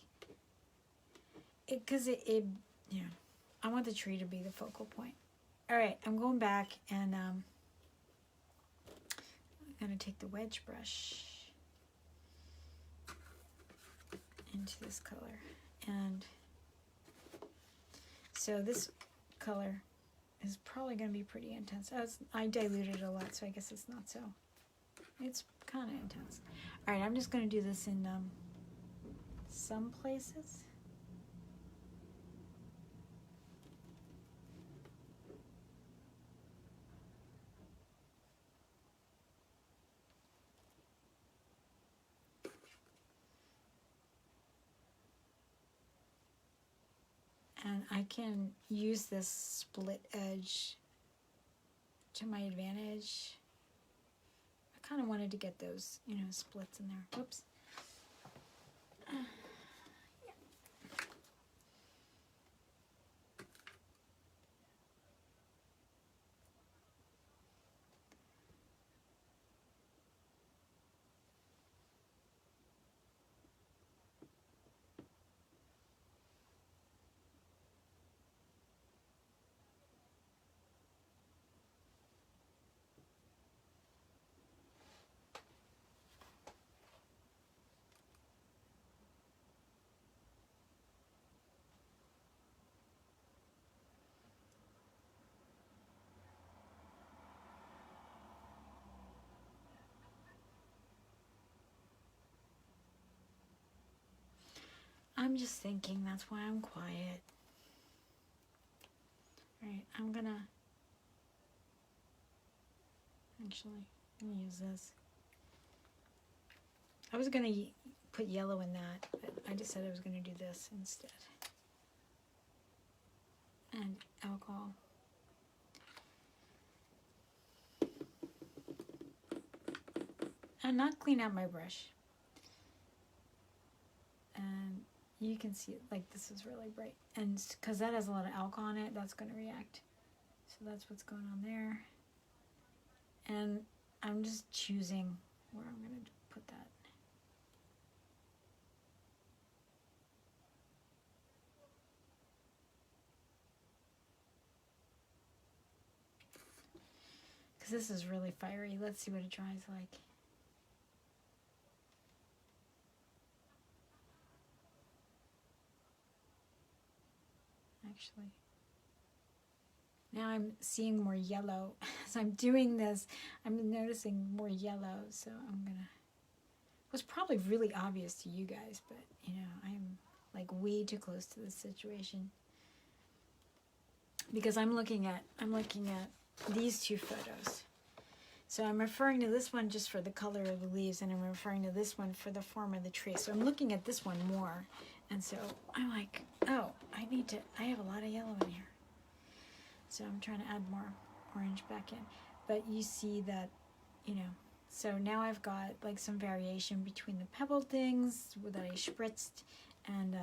Because it you know, I want the tree to be the focal point. All right, I'm going back, and I'm going to take the wedge brush into this color. And so this color is probably going to be pretty intense. I diluted a lot, so I guess it's not so. It's kind of intense. All right, I'm just going to do this in some places. And I can use this split edge to my advantage. I kind of wanted to get those, splits in there. Whoops. I'm just thinking, that's why I'm quiet. All right, I'm gonna, actually, I'm gonna use this. I was gonna put yellow in that, but I decided I was gonna do this instead. And alcohol. And not clean out my brush. And you can see it, like this is really bright. And because that has a lot of alcohol in it, that's going to react. So that's what's going on there. And I'm just choosing where I'm going to put that. Because this is really fiery. Let's see what it dries like. Actually, now I'm seeing more yellow. As I'm doing this, I'm noticing more yellow. So I'm gonna, it was probably really obvious to you guys, but you know, I'm like way too close to this situation. Because I'm looking at these two photos. So I'm referring to this one just for the color of the leaves, and I'm referring to this one for the form of the tree. So I'm looking at this one more. And so I'm like, oh, I have a lot of yellow in here. So I'm trying to add more orange back in. But you see that, you know, so now I've got like some variation between the pebbled things that I spritzed and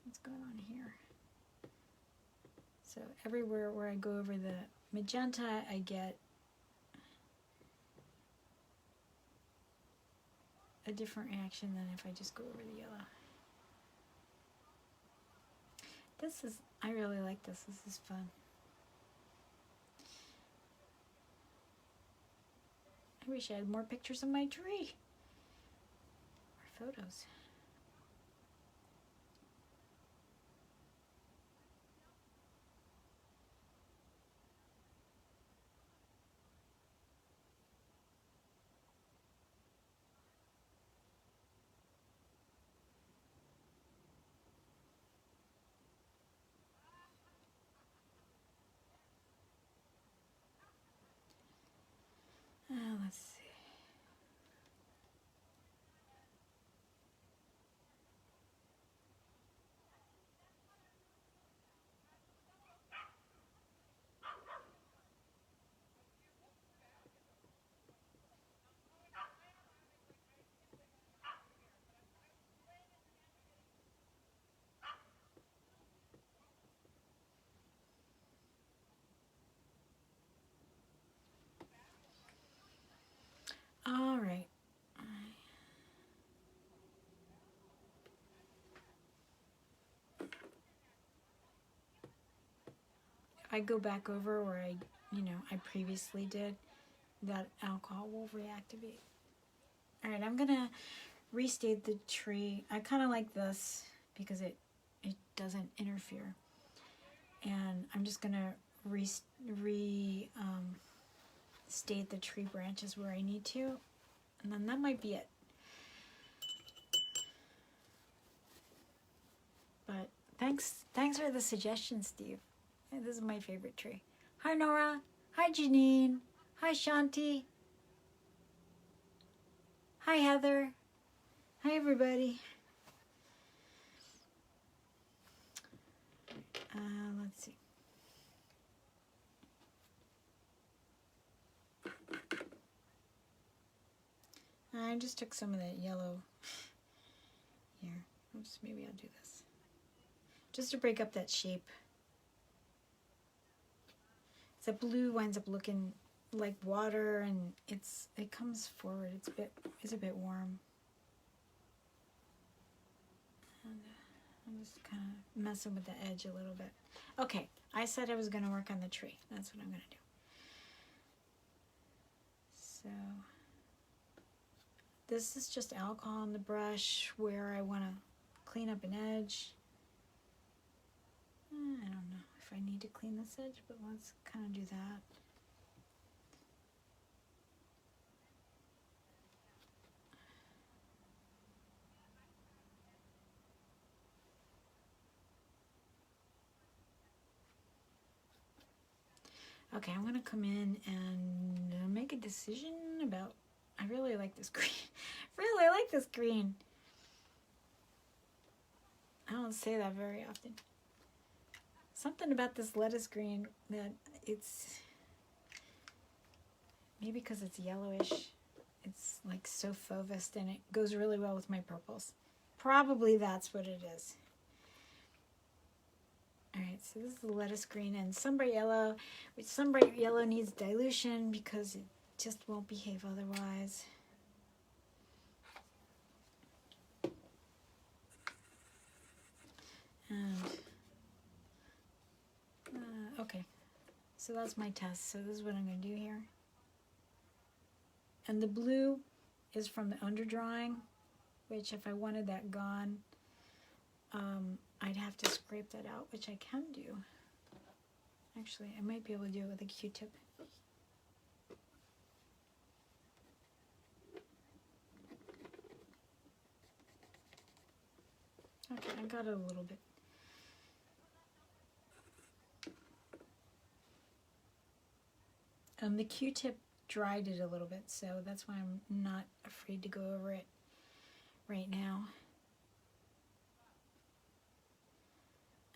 what's going on here. So everywhere where I go over the magenta, I get a different reaction than if I just go over the yellow. I really like this. This is fun. I wish I had more pictures of my tree. Or photos. Let's see. All right. If I go back over where I previously did, that alcohol will reactivate. All right, I'm gonna restate the tree. I kind of like this because it doesn't interfere. And I'm just gonna state the tree branches where I need to, and then that might be it. But thanks for the suggestion, Steve. This is my favorite tree. Hi, Nora. Hi, Janine. Hi, Shanti. Hi, Heather. Hi, everybody. Let's see. I just took some of that yellow here. Oops, maybe I'll do this. Just to break up that shape. The blue winds up looking like water, and it comes forward. It's a bit warm. And I'm just kind of messing with the edge a little bit. Okay, I said I was going to work on the tree. That's what I'm going to do. So this is just alcohol on the brush where I want to clean up an edge. I don't know if I need to clean this edge, but let's kind of do that. Okay, I'm gonna come in and make a decision about, I really like this green. Really like this green. I don't say that very often. Something about this lettuce green that it's, maybe because it's yellowish, it's like so fauvist and it goes really well with my purples. Probably that's what it is. Alright, so this is the lettuce green and sunbright yellow, which sunbright yellow needs dilution because it just won't behave otherwise. And, okay, so that's my test. So this is what I'm going to do here. And the blue is from the underdrawing, which if I wanted that gone, I'd have to scrape that out, which I can do. Actually, I might be able to do it with a Q-tip. Okay, I got it a little bit. The Q-tip dried it a little bit, so that's why I'm not afraid to go over it right now.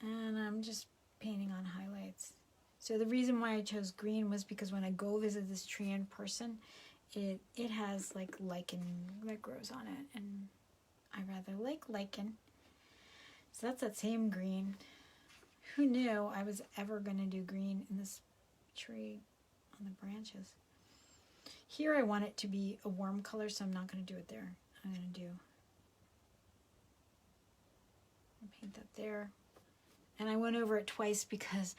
And I'm just painting on highlights. So the reason why I chose green was because when I go visit this tree in person, it has like lichen that grows on it, and I rather like lichen. So that's that same green. Who knew I was ever going to do green in this tree on the branches? Here I want it to be a warm color, so I'm not going to do it there. I'm going to paint that there. And I went over it twice because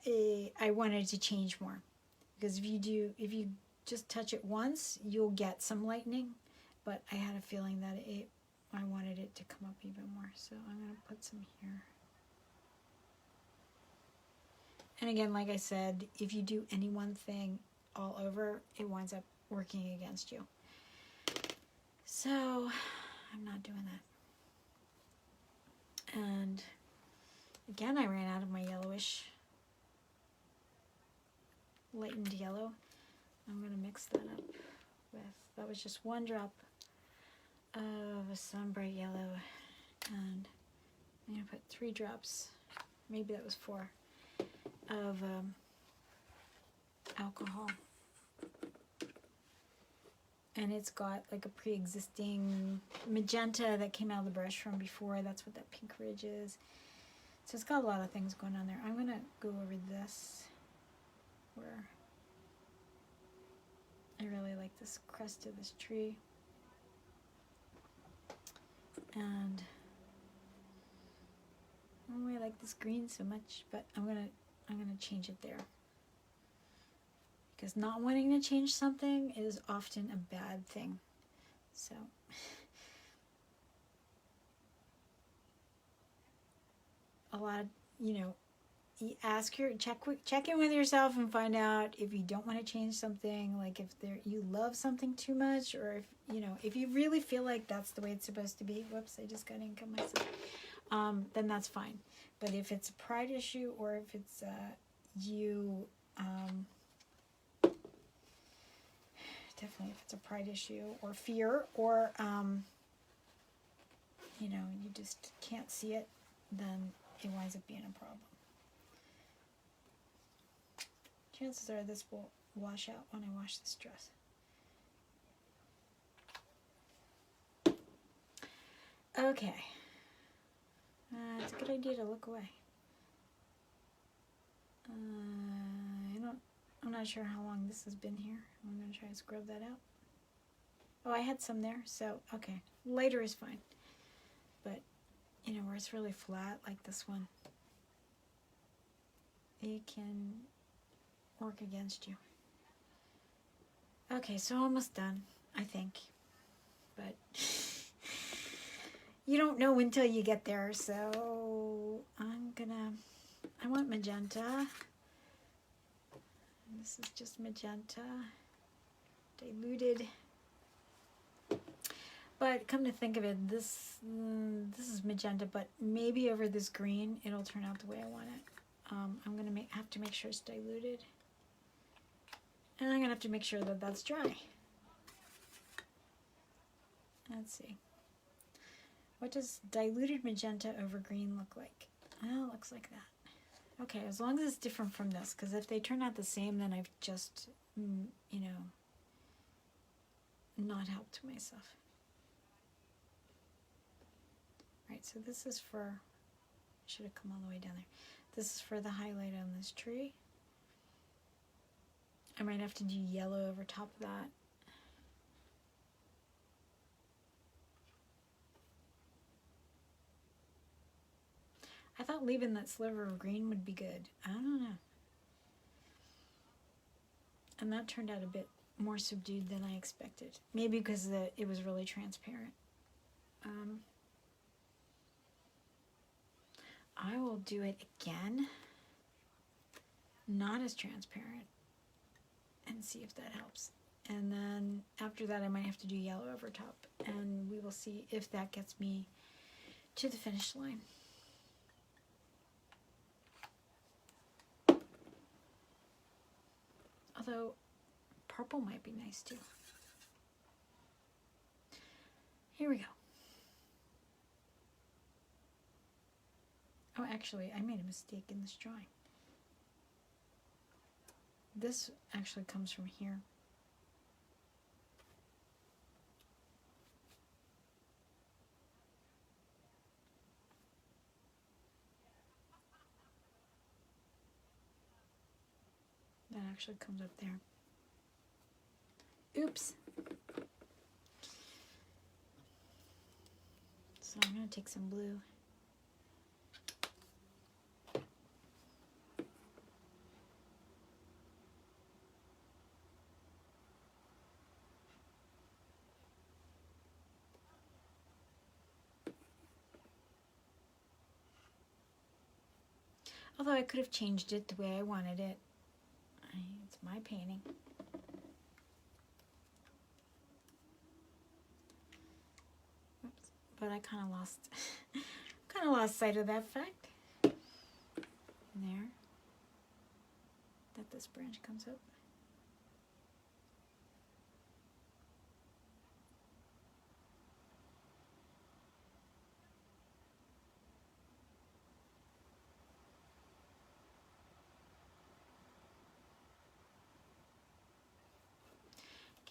I wanted to change more. Because if you just touch it once, you'll get some lightening. But I had a feeling that I wanted it to come up even more. So I'm going to put some here. And again, like I said, if you do any one thing all over, it winds up working against you. So I'm not doing that. And again, I ran out of my yellowish, lightened yellow. I'm going to mix that up with, that was just one drop of a sunbright yellow. And I'm going to put 3 drops, maybe that was 4, of alcohol. And it's got like a pre-existing magenta that came out of the brush from before. That's what that pink ridge is. So it's got a lot of things going on there. I'm going to go over this where I really like this crest of this tree. And I don't really like this green so much, but I'm gonna change it there. Because not wanting to change something is often a bad thing. So a lot, check in with yourself and find out if you don't want to change something, like if you love something too much, or if you really feel like that's the way it's supposed to be. Whoops, I just got ink on myself. Then that's fine. But if it's a pride issue, or if it's definitely if it's a pride issue or fear, or you just can't see it, then it winds up being a problem. Chances are this will wash out when I wash this dress. Okay. It's a good idea to look away. I'm not sure how long this has been here. I'm going to try and scrub that out. Oh, I had some there, so okay. Lighter is fine. But, where it's really flat, like this one, it can work against you. Okay, so almost done, I think. But you don't know until you get there, so I want magenta. This is just magenta, diluted. But come to think of it, this is magenta, but maybe over this green, it'll turn out the way I want it. I'm going to have to make sure it's diluted. And I'm going to have to make sure that that's dry. Let's see. What does diluted magenta over green look like? Well, it looks like that. Okay, as long as it's different from this, because if they turn out the same, then I've just, you know, not helped myself. Right, so this is for, should have come all the way down there. This is for the highlight on this tree. I might have to do yellow over top of that. I thought leaving that sliver of green would be good. I don't know. And that turned out a bit more subdued than I expected. Maybe because it was really transparent. I will do it again, not as transparent, and see if that helps. And then after that, I might have to do yellow over top, and we will see if that gets me to the finish line. Although purple might be nice too. Here we go. Oh, actually, I made a mistake in this drawing. This actually comes from here. That actually comes up there. Oops. So I'm going to take some blue. Although I could have changed it the way I wanted it. It's my painting. Oops. But I kind of lost sight of that fact. There. That this branch comes up.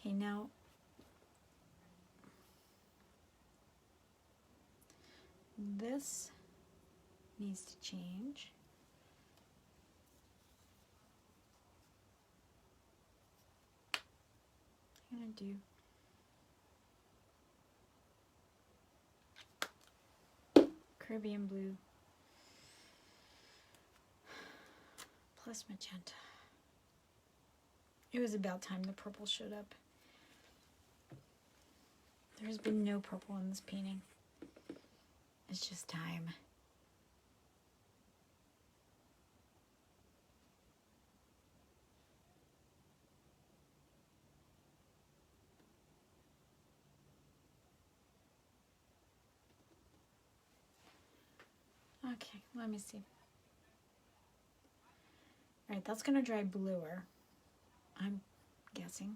Okay, now this needs to change. I'm going to do Caribbean blue plus magenta. It was about time the purple showed up. There's been no purple in this painting. It's just time. Okay, let me see. All right, that's going to dry bluer, I'm guessing.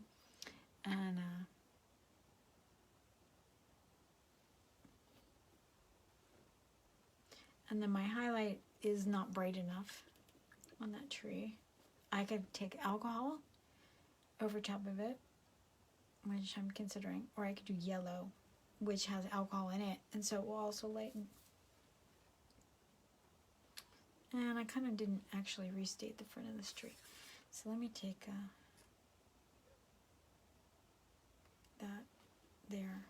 And then my highlight is not bright enough on that tree. I could take alcohol over top of it, which I'm considering, or I could do yellow, which has alcohol in it, and so it will also lighten. And I kind of didn't actually restate the front of this tree. So let me take that there.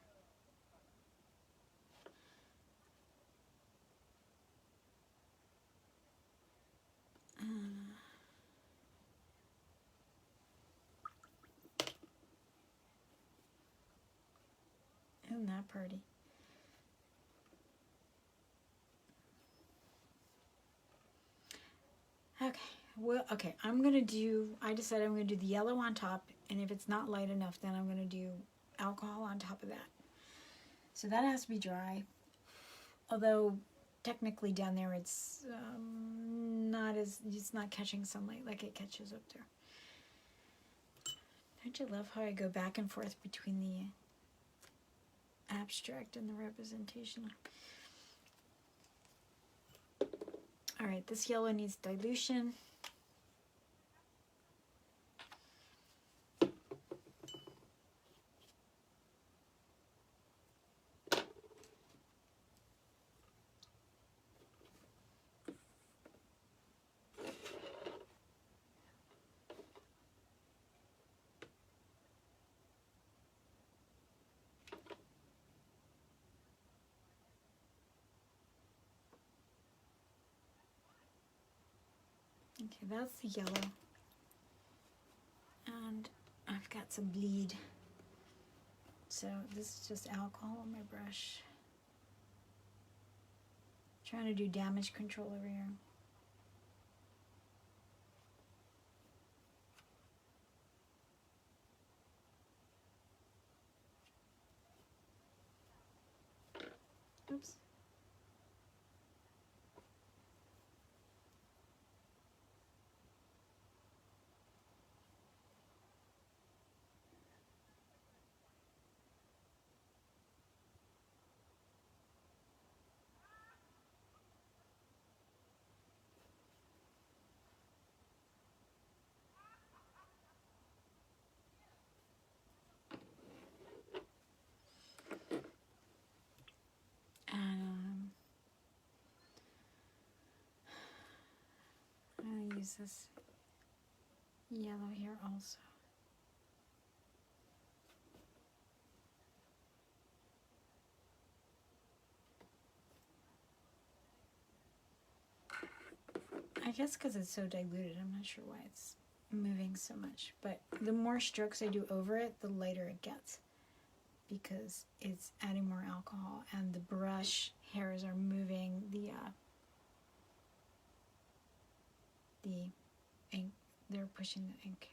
Isn't that pretty? Okay, well, okay, I decided I'm going to do the yellow on top, and if it's not light enough, then I'm going to do alcohol on top of that. So that has to be dry, although technically down there it's it's not catching sunlight like it catches up there. Don't you love how I go back and forth between the abstract and the representation? All right, this yellow needs dilution. Okay, that's the yellow. And I've got some bleed. So this is just alcohol on my brush. Trying to do damage control over here. Oops. And I'm going to use this yellow here also. I guess because it's so diluted, I'm not sure why it's moving so much. But the more strokes I do over it, the lighter it gets, because it's adding more alcohol and the brush hairs are moving the ink. They're pushing the ink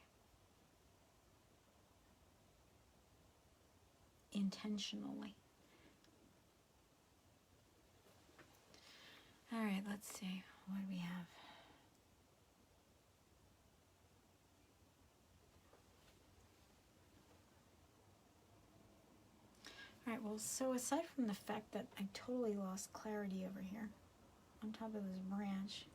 intentionally. All right, let's see. What do we have? All right, well, so aside from the fact that I totally lost clarity over here on top of this branch,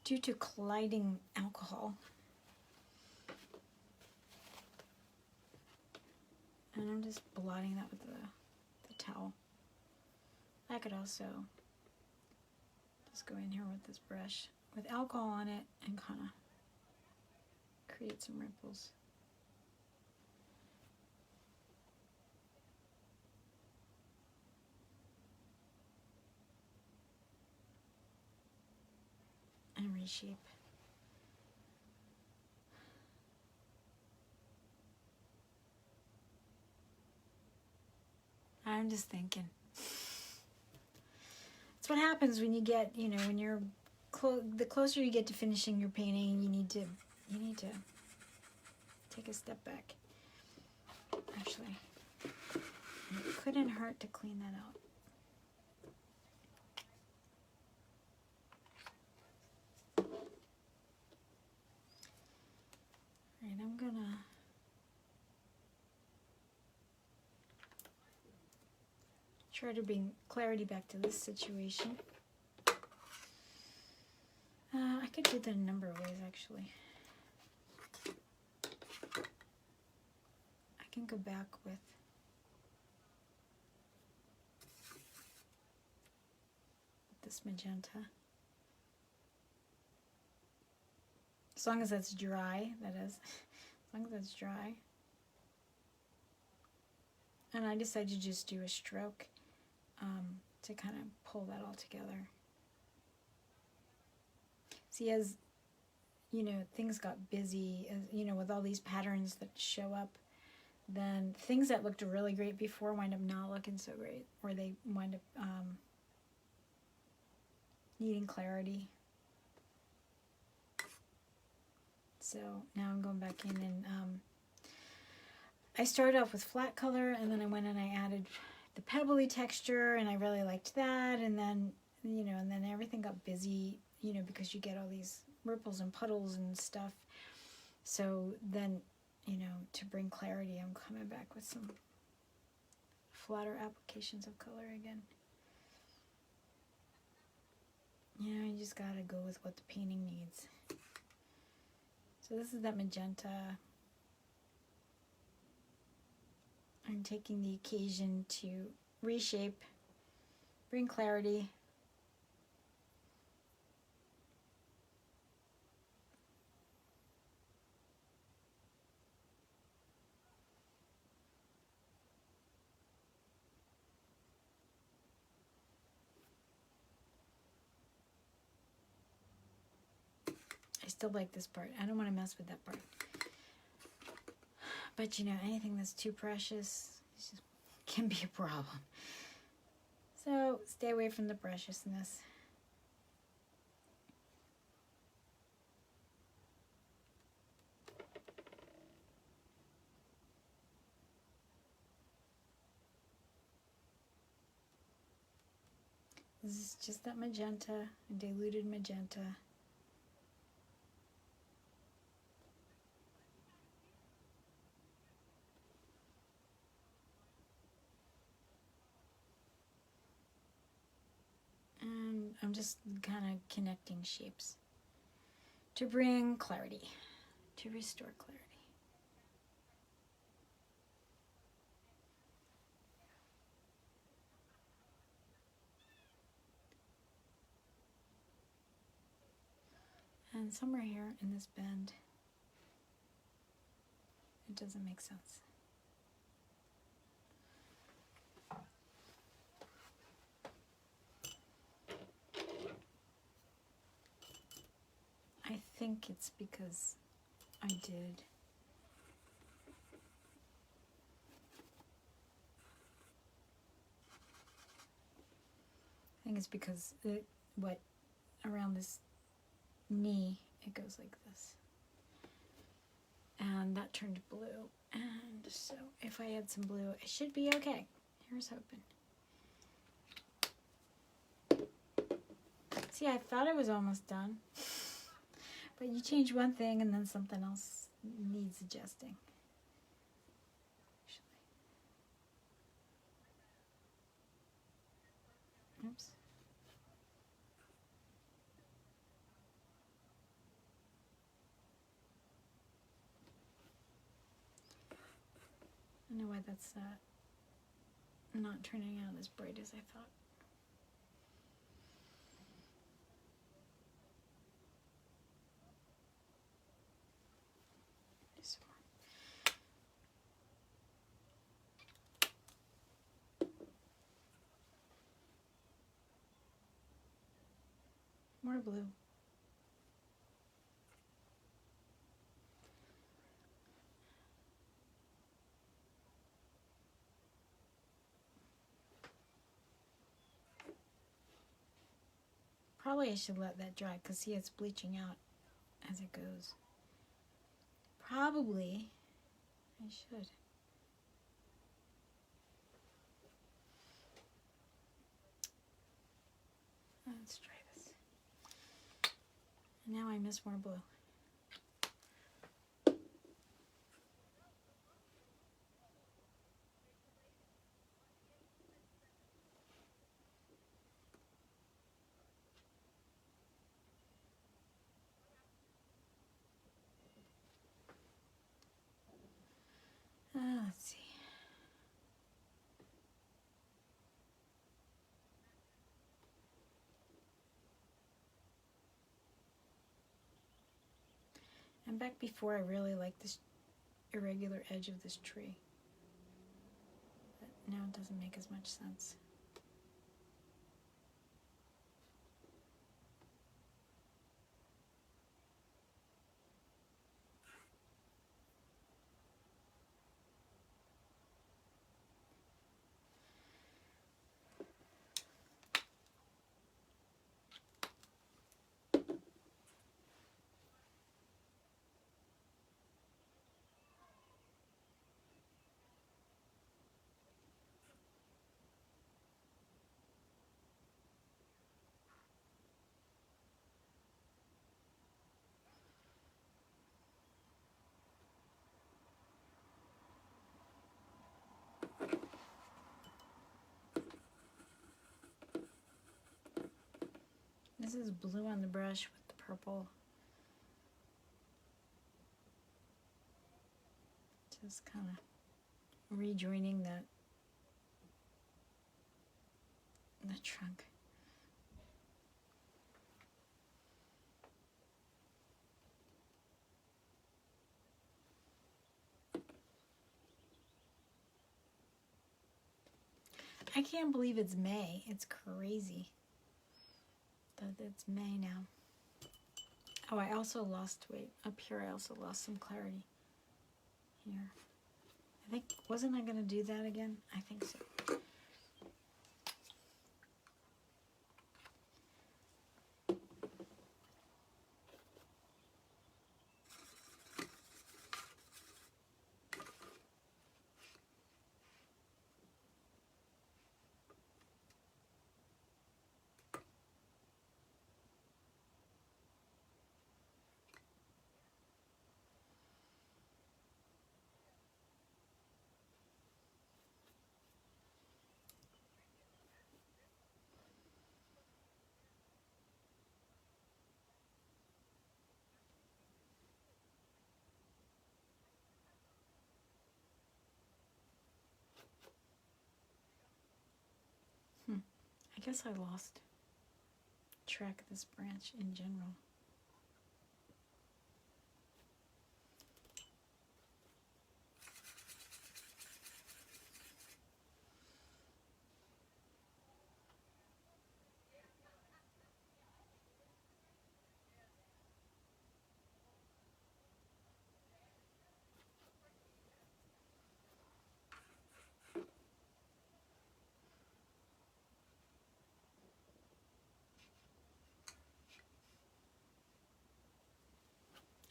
due to colliding alcohol, and I'm just blotting that with the towel. I could also just go in here with this brush with alcohol on it and kind of create some ripples. And reshape. I'm just thinking. It's what happens when you get, when you're the closer you get to finishing your painting, you need to take a step back. Actually, it couldn't hurt to clean that out. All right, I'm gonna try to bring clarity back to this situation. I could do that a number of ways, actually. I can go back with this magenta. As long as that's dry, that is. As long as that's dry. And I decided to just do a stroke to kind of pull that all together. See, as things got busy, with all these patterns that show up, then things that looked really great before wind up not looking so great, or they wind up needing clarity. So now I'm going back in and I started off with flat color, and then I went and I added the pebbly texture, and I really liked that. And then, you know, and then everything got busy, you know, because you get all these ripples and puddles and stuff. So then, you know, to bring clarity, I'm coming back with some flatter applications of color again. You know, you just gotta go with what the painting needs. So this is that magenta. I'm taking the occasion to reshape, bring clarity. I still like this part. I don't want to mess with that part. But you know, anything that's too precious can be a problem. So stay away from the preciousness. This is just that magenta, a diluted magenta. And I'm just kind of connecting shapes to bring clarity, to restore clarity. And somewhere here in this bend, it doesn't make sense. I think it's because I did what around this knee, it goes like this. And that turned blue. And so if I add some blue, it should be okay. Here's hoping. See, I thought it was almost done. But you change one thing and then something else needs adjusting. Oops. I don't know why that's not turning out as bright as I thought. More blue. Probably I should let that dry because see, it's bleaching out as it goes. Probably I should. Let's try this. And now I miss more blue. Let's see. And back before, I really liked this irregular edge of this tree. But now it doesn't make as much sense. This is blue on the brush with the purple. Just kind of rejoining the trunk. I can't believe it's May. It's crazy that it's May now. Oh, I also lost, wait, up here I also lost some clarity. Here. I think, wasn't I going to do that again? I think so. I guess I lost track of this branch in general.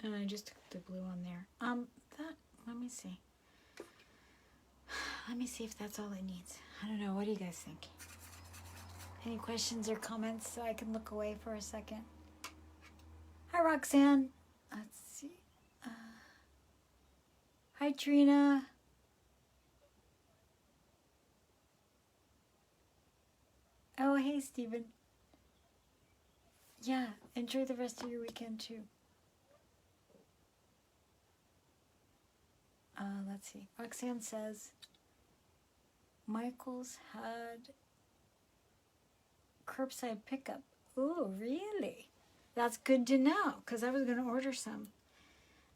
And I just took the blue on there. Let me see. Let me see if that's all it needs. I don't know. What do you guys think? Any questions or comments so I can look away for a second? Hi, Roxanne. Let's see. Hi, Trina. Oh, hey, Stephen. Yeah, enjoy the rest of your weekend, too. Let's see. Roxanne says, Michael's had curbside pickup. Oh, really? That's good to know, because I was going to order some.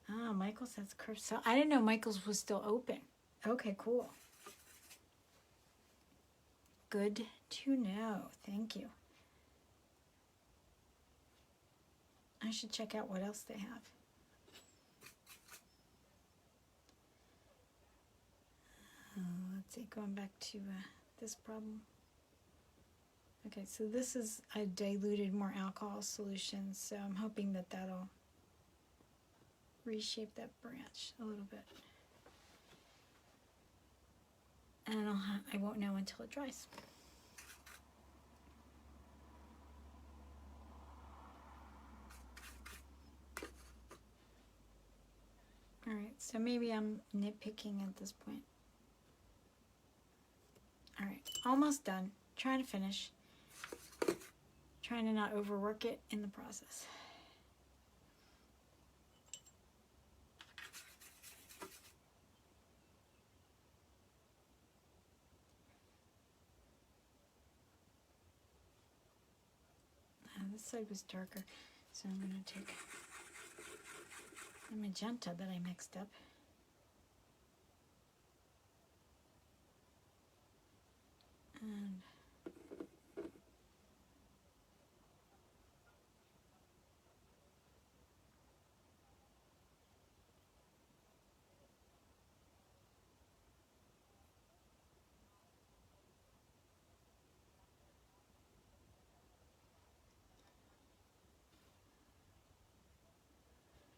Ah, Michael's has curbside. I didn't know Michael's was still open. Okay, cool. Good to know. Thank you. I should check out what else they have. Let's see, going back to this problem. Okay, so this is a diluted more alcohol solution, so I'm hoping that that'll reshape that branch a little bit. And I won't know until it dries. All right, so maybe I'm nitpicking at this point. All right, almost done. Trying to finish. Trying to not overwork it in the process. This side was darker, so I'm going to take the magenta that I mixed up. And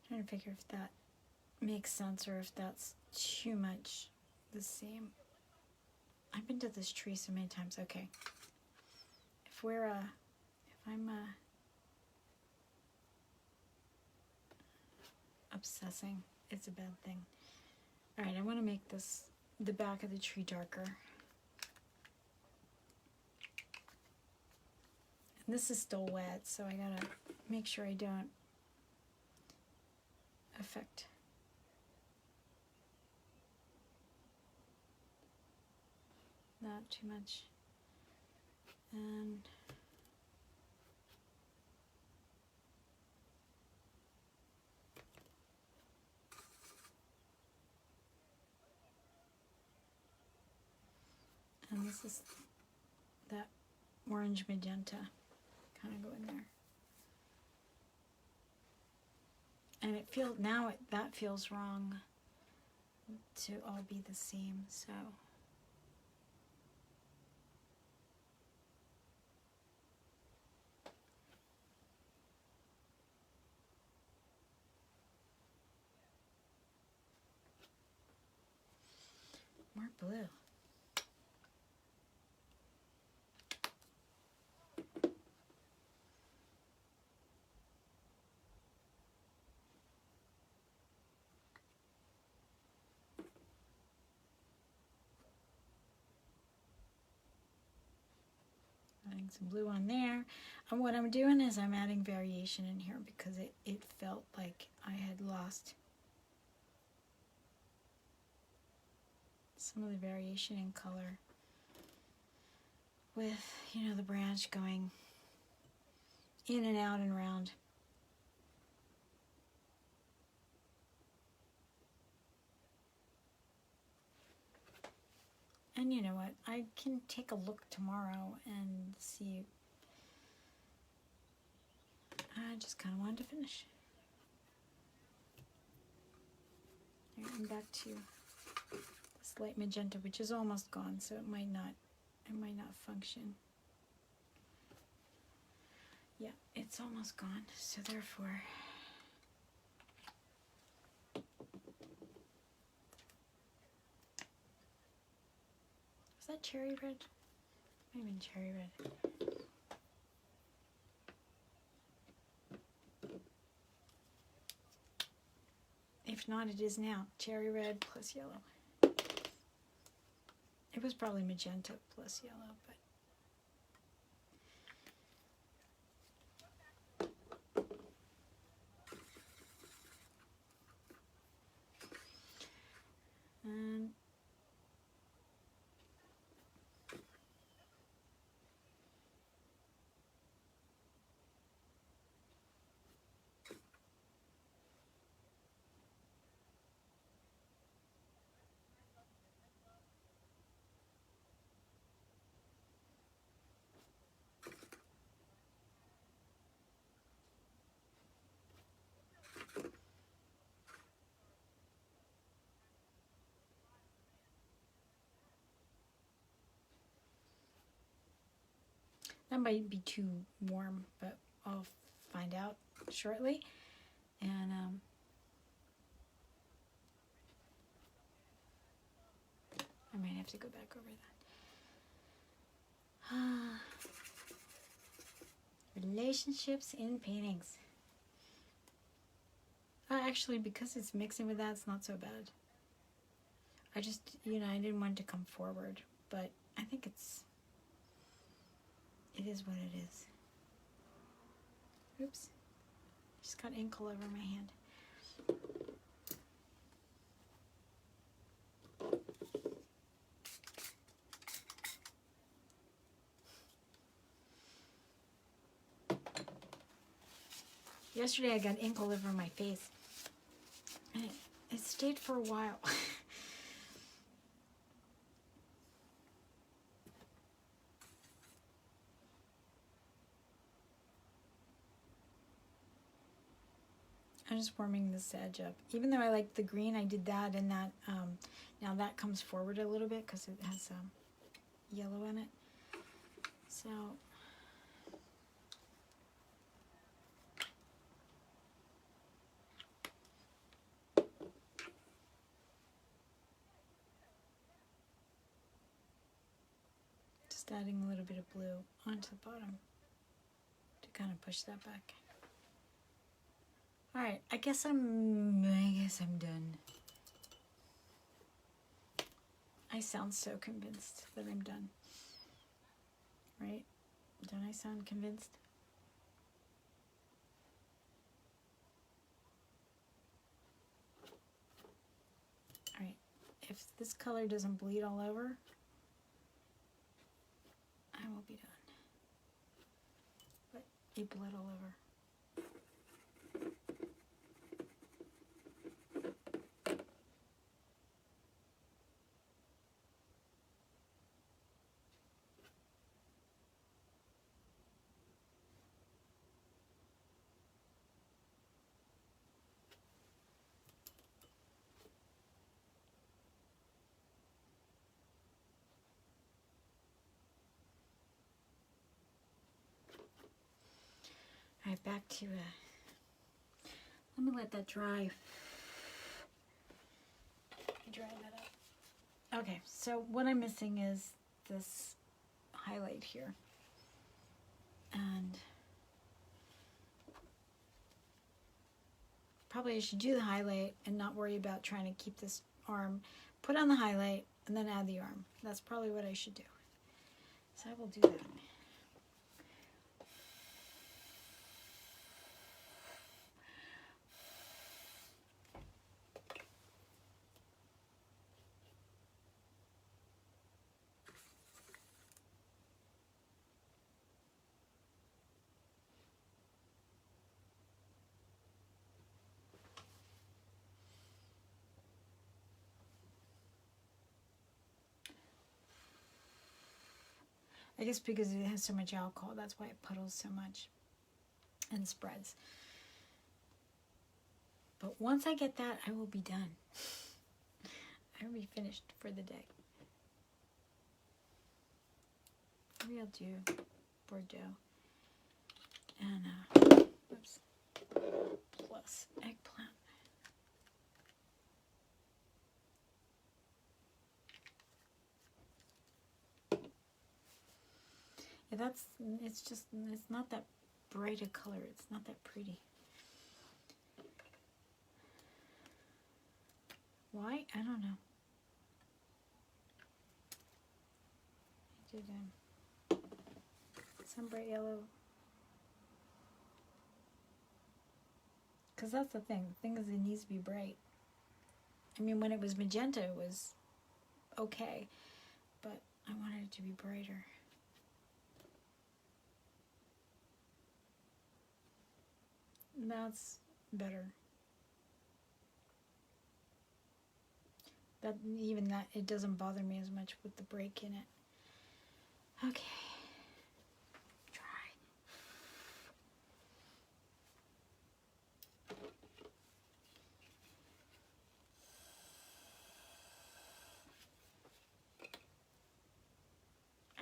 trying to figure if that makes sense or if that's too much the same. I've been to this tree so many times. Okay. If I'm obsessing, it's a bad thing. All right, I want to make the back of the tree darker. And this is still wet, so I gotta make sure I don't affect that too much. And this is that orange magenta, kind of go in there. And it feels, now that feels wrong to all be the same, so. More blue. Adding some blue on there. And what I'm doing is I'm adding variation in here because it felt like I had lost some of the variation in color with, you know, the branch going in and out and around. And you know what, I can take a look tomorrow and see. I just kind of wanted to finish. Right, I'm back to this light magenta, which is almost gone, so it might not function. Yeah, it's almost gone, so therefore is that cherry red? Might have been cherry red. If not, it is now. Cherry red plus yellow. It was probably magenta plus yellow, but that might be too warm, but I'll find out shortly. And I might have to go back over that. Relationships in paintings. Actually, because it's mixing with that, it's not so bad. I just, you know, I didn't want it to come forward, but I think it is what it is. Oops. Just got ink all over my hand. Yesterday I got ink all over my face. And it stayed for a while. I'm just warming this edge up. Even though I like the green, I did that and that. Now that comes forward a little bit because it has yellow in it. So just adding a little bit of blue onto the bottom to kind of push that back. All right, I guess I'm done. I sound so convinced that I'm done, right? Don't I sound convinced? All right, if this color doesn't bleed all over, I will be done. But it bled all over. All right, back to, let me let that dry. Dry that up. Okay, so what I'm missing is this highlight here. And probably I should do the highlight and not worry about trying to keep this arm. Put on the highlight and then add the arm. That's probably what I should do. So I will do that. I guess because it has so much alcohol, that's why it puddles so much and spreads. But once I get that, I will be done. I will be finished for the day. Maybe I'll do Bordeaux and oops, plus eggplant. Yeah, it's not that bright a color. It's not that pretty. Why? I don't know. I did some bright yellow. Because that's the thing. The thing is, it needs to be bright. I mean, when it was magenta, it was okay. But I wanted it to be brighter. That's better. Even that, it doesn't bother me as much with the break in it. Okay. Dry.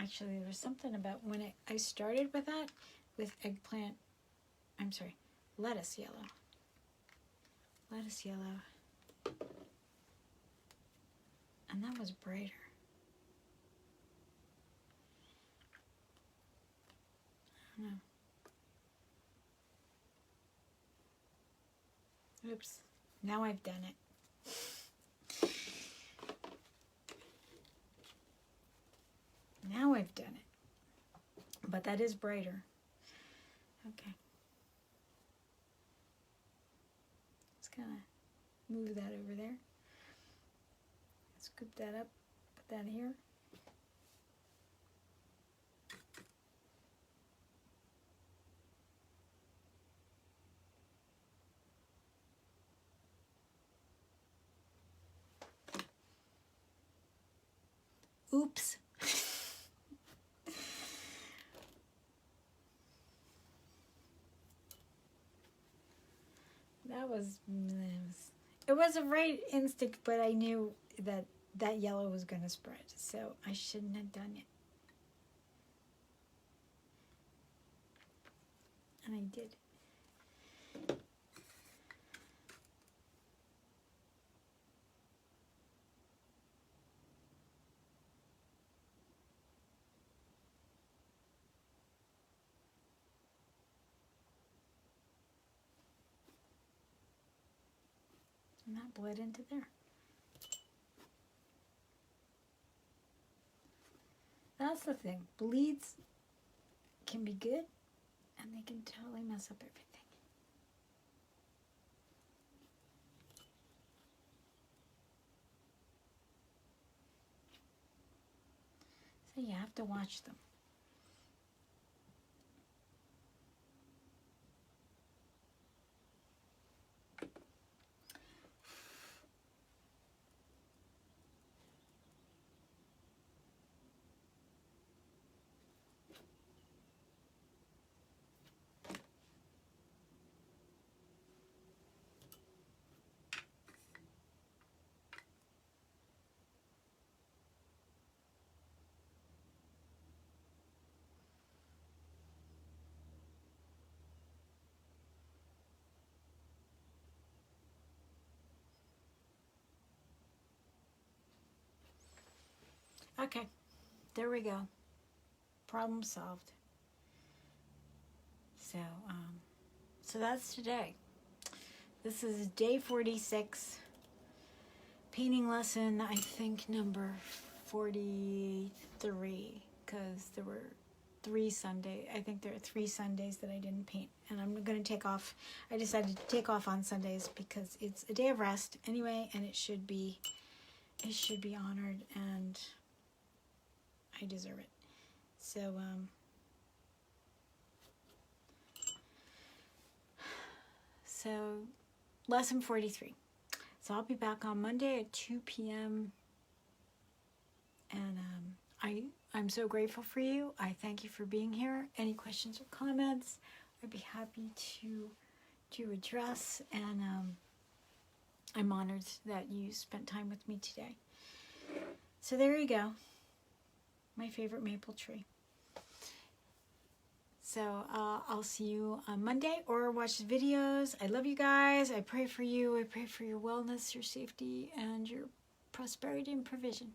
Actually, there was something about when I started with that, with eggplant, lettuce yellow. Lettuce yellow. And that was brighter. I don't know. Oops. Now I've done it. Now I've done it. But that is brighter. Okay. Just kind of move that over there. Scoop that up, put that here. Oops. It was a right instinct, but I knew that yellow was going to spread, so I shouldn't have done it. And I did. And that bled into there. That's the thing. Bleeds can be good and they can totally mess up everything. So you have to watch them. Okay, there we go. Problem solved. So that's today. This is day 46, painting lesson, I think number 43, because there were 3 Sundays. I think there are 3 Sundays that I didn't paint, and I'm going to take off. I decided to take off on Sundays because it's a day of rest anyway, and it should be honored, and I deserve it. So lesson 43. So I'll be back on Monday at 2 p.m. And I'm so grateful for you. I thank you for being here. Any questions or comments, I'd be happy to address. And I'm honored that you spent time with me today. So there you go. My favorite maple tree. So I'll see you on Monday, or watch the videos. I love you guys. I pray for you. I pray for your wellness, your safety, and your prosperity and provision.